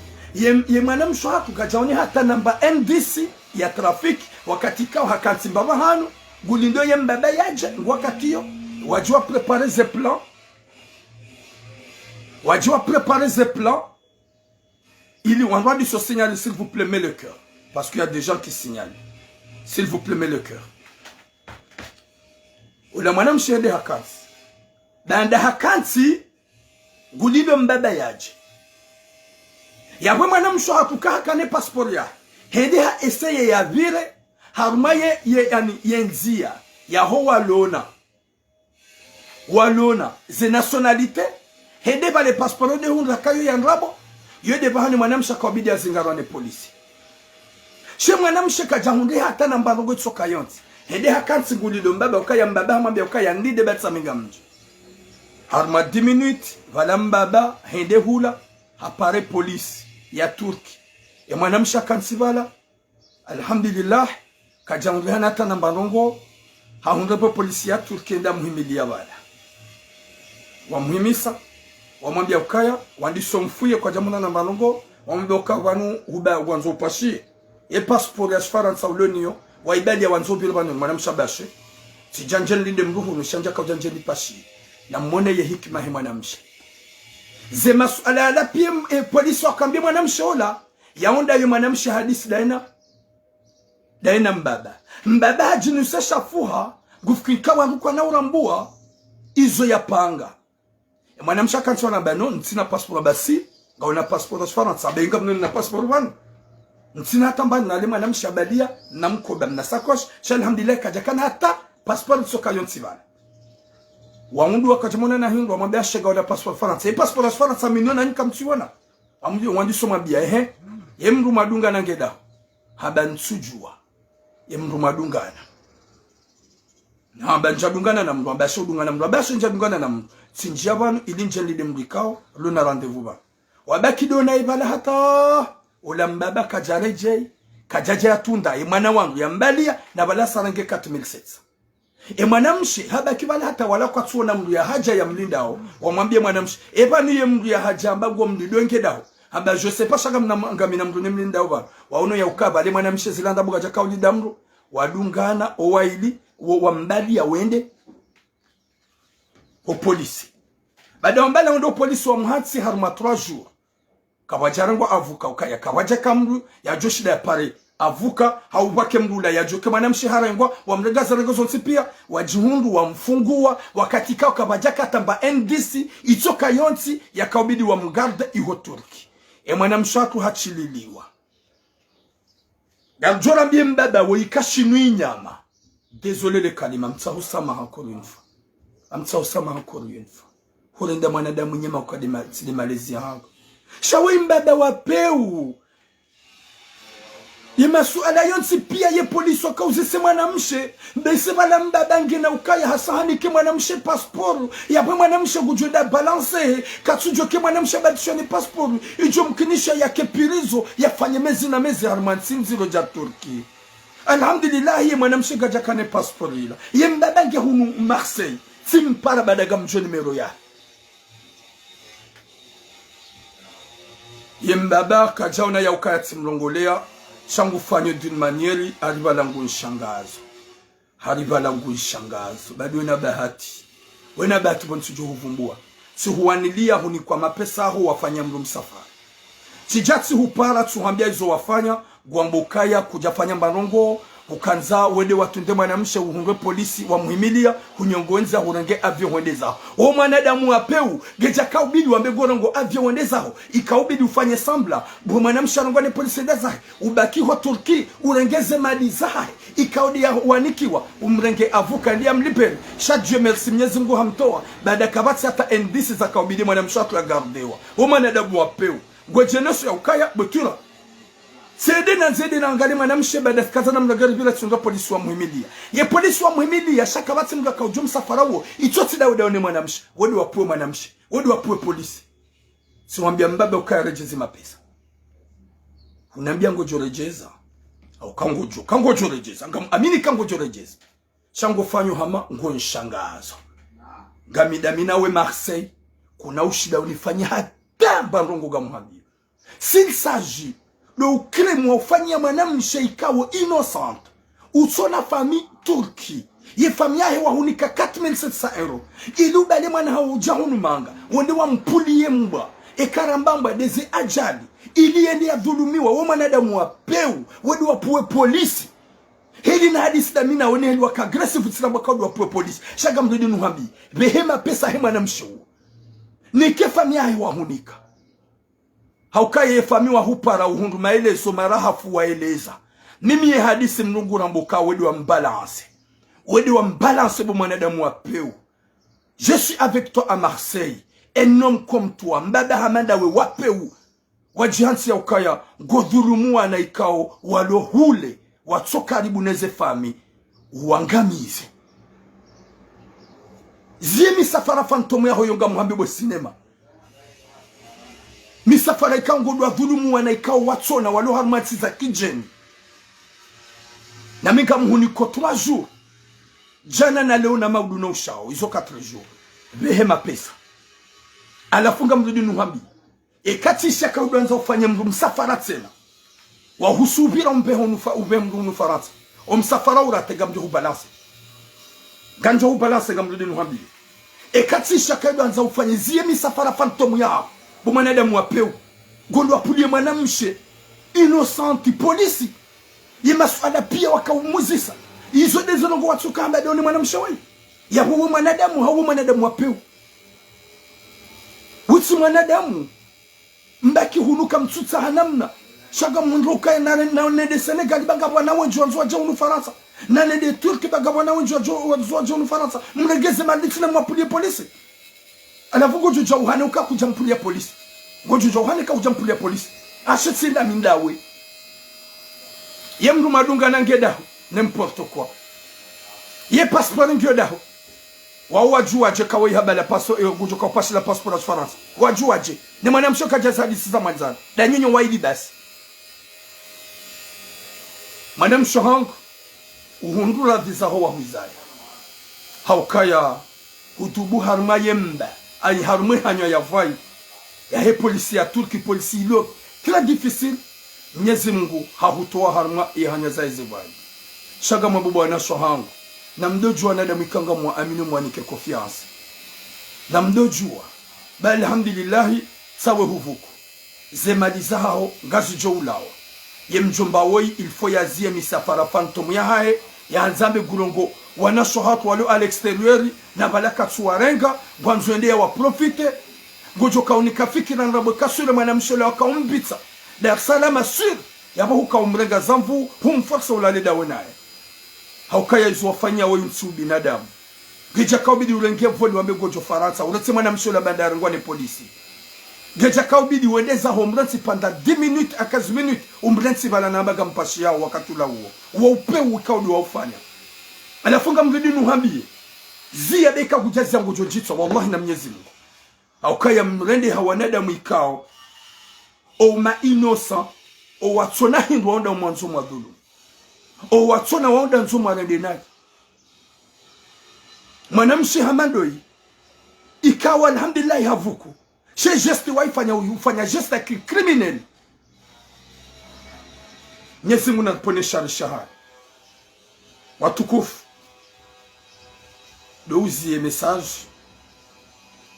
ye mwanamshe hatu kajaoni hata namba NDC ya traffic wakati kao hakansi mbaba hanu gulindo ye mbaba yaje wakati yo wajua préparer ces plans il on va dire ce signaler s'il vous plaît mets le cœur parce qu'il y a des gens qui signalent s'il vous plaît mets le cœur ula mwanamshe ende hakansi banda hakansi gulindo mbaba yaje yabwe mwanamshe hakuka hakane passport ya hende ha eseye ya vire harumaye yenzia ya ho walona ze nationalité hende ba le passeport de hunra kayo ya nrabo yode bahani mwanamshe kabidi azingarwa ne polisi she mwanamshe kajahunde hata namba rogo tsoka yonti hende hakansi gulido mbaba ukaya mbaba mwambia ukaya ndide batsa minga mji harma 10 minutes vala mbaba hende hula hapare polisi ya Turki mwanamshe kansi vala alhamdulillah kajahunde hata namba rongo haunde po polisi ya Turki nda muhimilia vala wamuhimisa wamwambia ukaya wandisomfuye kwa jamuna namba rongo wamwambia ukavanu huba wanzo pashi passport ya Faransa uloniyo waibali ya wanzo bilo banu mwanamshe bashe si janjeni linde mruhu nushanja kwa janjeni pashi na mwone ye hikima he mwanamshe ze masuala ala pia polisi wakambia mwanamshe ola yaonda yu mwanamshe hadisi daina mbaba hajinuse shafuha gufikikawa mkwa na urambua izo ya panga mwanamshe akanchwa na bano ntina passport basi gaona passport ya Faransa benga mnene na passport wanu ntina hata mbani na lima mwanamshe abalia na mkoba na sakosh alhamdulillah kajakana hata passport soka yonti bana waundu wakajamona na hindu wamwambia shega wala passport Faransa passport ya Faransa milioni nika mtiwana amujio wandiso mabia yemru madunga na ngeda habansujua yemru madungana na banjadungana na mru abasho dungana mru abasho njadungana na mru sinjia banu ilinje lide mrikao luna rendez-vous ba wabaki dona ibala hata ula mbaba kajareje kajaja tunda mwana wangu yambalia na bala sarange 4700 mwanamshe habaki bala hata wala kwa tuona mru ya haja ya mlindao wamwambie mwanamshe bani ye mru ya haja ambago mlidonge dao je sais pas shaka mnamgamina mru ne mlindao ba waono ya ukaba le mwanamshe zilanda buga jaka ulida mru wadungana owaili wambali ya wende o polisi baada wambali wende o polisi wa mhatsi haruma 3 jours kawajarangwa avuka ukaya kawaja kamru ya joshida ya pare avuka haubake mrula ya joke manamshi harengwa wamregaza regozo pia wajihundu wamfungua wakati kao kabajaka tamba NDC itoka yonti ya kaubidi wa mgarda iho Turki manamshatu hachililiwa galjora mbie mbaba woikashinui nyama désolé le kalima mtsahusama encore une fois amtsahusama encore une fois hulenda mwanadamu nyema kwa de Malaysia hango shawi mbaba wapeu Yemasuala yonsi pia ye polisi wakauzise mwanamshe bese bala mbaba ngena ukaya hasahani ke mwanamshe passport ya bwe mwanamshe gujoda balance katsujo ke mwanamshe badishoni passport ijo mkinisha ya kepirizo yafanye mezi na mezi harmansin ziro ja Turki alhamdulillah ye mwanamshe gajakane passport ila ye mbaba nge hunu Marseille simpara badaga mjo numero ya ye mbaba kajauna ya ukaya timlongolea changu fanyo d'une manière hariba langu nshangazo bado wena bahati bonsujo huvumbua si huanilia huni kwa mapesa ho wafanya mru msafari sijati hupara tuhambia hizo wafanya gwambukaya kujafanya marongo ukanza wede watunde mwanamshe uhungwe polisi wa muhimilia hunyongonza hurenge avyo wendeza o mwanadamu apeu geja kaubidi wambegorongo avyo wendeza ikaubidi ufanye sambla bu mwanamshe arongwane polisi ndeza ubaki ho Turki urengeze mali zahe ikaudi ya wanikiwa umrenge avuka ndiya mliperi Dieu merci Mwenyezi Mungu hamtoa baada kabati hata NDC za kaubidi mwanamshe atu ya gardewa o mwanadamu apeu gwejeneso ya ukaya betura Sede na angali mwanamshe baada kaza na mnagari bila tsunga polisi wa muhimilia. Ye polisi wa muhimilia shaka bati mga kaujum safara wo. Itoti dawo ne mwanamshe. Wodi wapuwe mwanamshe. Wodi wapuwe polisi. Si wambia mbabe ukaya rejezi mapesa. Unambia ngojo rejeza. Au kangojo rejeza. Amini kangojo rejeza. Shango fanyo hama ngo nshangazo. Gamidamina we Marseille. Kuna ushida unifanya hata bandongo gamuhambia. S'il s'agit le crime wafanya mwanamshe ikawo innocent usona famille Turki ye famille yahe wahunika 4700 euro ilu bale mwana haujahunu manga wende wa mpuliye mba ekarambamba deze ajali ili ende ya dhulumiwa wa mwanadamu wa peu wede wapuwe polisi hili na hadisi damina wene hili waka aggressive tsiramba kawdu wapuwe polisi shaga mdodi nuhambi behema pesa hema na mshu nike famille yahe wahunika haukaye yefamiwa hupara uhundu maelezo marahafu waeleza mimi ye hadisi mnungura mboka wedi wa mbalance bu mwanadamu wa peu je suis avec toi à Marseille un homme comme toi mbaba hamanda we wapeu wajihansi ya ukaya godhulumu na ikao walohule watsoka karibu neze fami uangamize ziemi safara fantomu ya hoyonga muhambibo sinema misafara ikango dwa dhulumu wana ikao watsona walo harumati za kijeni na minga mhuniko 3 jours jana na leo na maudu na ushao izo 4 jours behema pesa alafunga mdudi nuhambi ekatisha kaudwanza ufanya mdu msafara tena wahusubira mbeho ube mdu nufarata msafara uratega mdu hubalance ganjo hubalance ga mdudi nuhambi ekatisha kaudwanza ufanya zie misafara fantomu yao bu mwanadamu wapeu gondo apulie mwanamshe innocent polisi yemasuala pia wakaumuzisa izo dezo ngo watsukamba doni mwanamshe wewe ya huo mwanadamu wapeu utsi mwanadamu mbaki hunuka mtsutsa hanamna shaga munduka na nede Senegal bagabwana wenjo waje unu Faransa na nede Turki bagabwana wenjo waje unu Faransa mregeze malditi na mwapulie polisi alavugo juja uhane uka kujampulia polisi gojuja uhane ka kujampulia polisi ashitsinda mindawe yemru madunga nangeda n'importe quoi ye passeport ngyoda wajua je kawai habala paso gojo ka pasi la passeport à France wajua je ni mwanamsho kaja sadisi za manzana da nyinyo waidi basi mwanamsho hangu uhundura visa ho wa huzaya haukaya hutubu harma yemba ay harma hanyo ya vai ya he polisi ya Turki polisi lo très difficile Mwenyezi Mungu hahutoa harma ya hanya za izibali shaga mabubu wana sohangu na mdojua nada mwikanga mwa aminu mwanike confiance na mdojua ba alhamdulillahi sawe huvuku zemaliza hao ngazi joulawa ye mjomba woi ilfo yazie misafara fantom ya hae ya nzambe gurongo wana sohatu walo à l'extérieur na balaka tuwarenga gwanzwende ya wa profite gojo kaunika fikira nrabo kasule mwana mshole wakaumbitsa Dar es Salaam asir yabo hukaumrenga zamvu humforsa ulale dawe naye haukaya izwafanya wewe mtu binadamu geja kaubidi urenge voli wambe gojo Faransa uretse mwana mshole bandari ngwane polisi geja kaubidi uendeza homrensi panda 10 minutes à 15 minutes umrensi bala nambaga mpashi yao wakati ula huo wa upeu ukaudi wa ufanya anafunga mvidi nuhambie zia beka kujazi yangu jojitwa wallahi na Mwenyezi Mungu haukaya mrende hawanada mwikao o ma innocent o watsona hindu waonda mwanzo mwa dhulu o watsona waonda nzo mwarende naye mwanamshi hamandoi ikawa alhamdulillah havuku she geste ufanya geste criminel Mwenyezi Mungu anaponesha shahada watukufu douzie message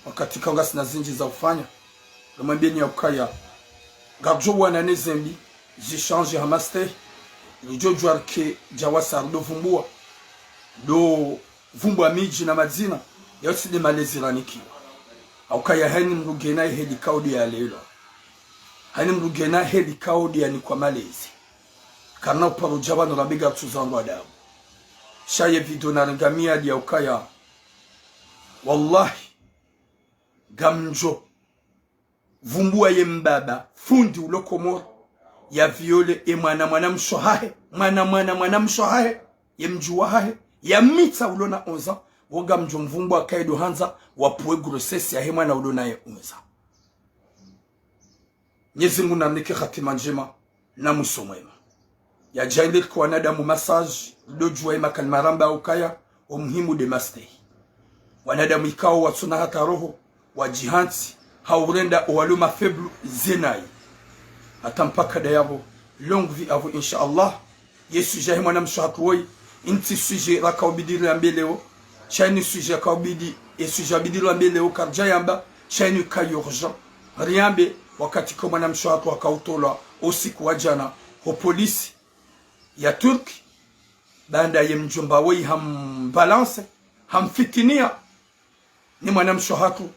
wakati kanga sina zinji za ufanya namwambia ni ukaya garjo wana nezembi zichange hamaste lijo jwarke jawasa do vumbua do vumbua miji na madzina yote de maleziranikiwa ukaya hani mrugena hedi kaudi ya lelo hani mrugena hedi kaudi ya ni kwa malezi karna uparo jabano rabiga tuzangu adamu shaye video na ngamia ya ukaya wallahi gamjo vumbua ye mbaba fundi ulokomoro ya viole e mwana mshohahe mwana mshohahe ye mjuwahe ya mitsa ulona 11 woga mjo mvumbua kaido hanza wapuwe grossesse ya he mwana ulona ye 11 Mwenyezi Mungu namnike khatima njema na musomwema ya jaile kwa nadamu massage dojua ima kalmaramba ukaya umuhimu de mastei wanadamu ikao watsuna hata roho wajihansi haurenda waluma feblu zenai atampaka dayabo longue vie à vous inshallah yesu jahi mwana mshahatuoi inti suje rakaubidiri ambeleo chani suje kaubidi et suje abidiri ambeleo karjayamba chani kayorja riambe wakati kwa mwana mshahatu akautola usiku wa jana ho polisi ya Turki banda ye mjomba wei hambalance hamfitinia ni mwana mshahatu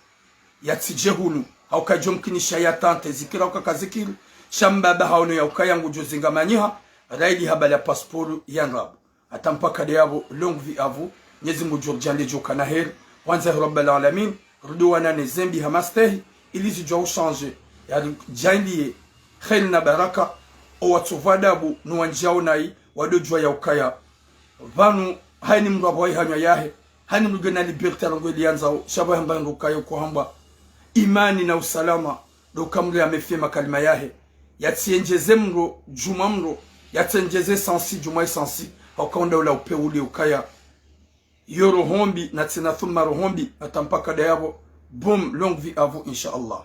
ya tijehunu haukajomkinisha ya tante zikira ukakazikiri shambaba haono ya ukayangu jozinga manyiha raidi habala passport ya nrabu atampaka deyabo longue vie à vous Mwenyezi Mungu jorjande jokana heri wanza rabbal alamin ruduwana ne zembi hamastehi ilizi jo changer ya jaindie khair na baraka o watsuvadabu nuwanjao nai wadojwa ya ukaya vanu haini mrabo hanywa yahe hani mrugena liberté ngweli yanzao shaba hamba ngukaya ko hamba imani na usalama do kamle amefema kalima yahe yatienjeze mro juma mro yatienjeze sansi juma sansi hakonda ula upeuli ukaya yoro hombi na tena thumma rohombi atampaka dayabo boom longue vie à vous inshallah.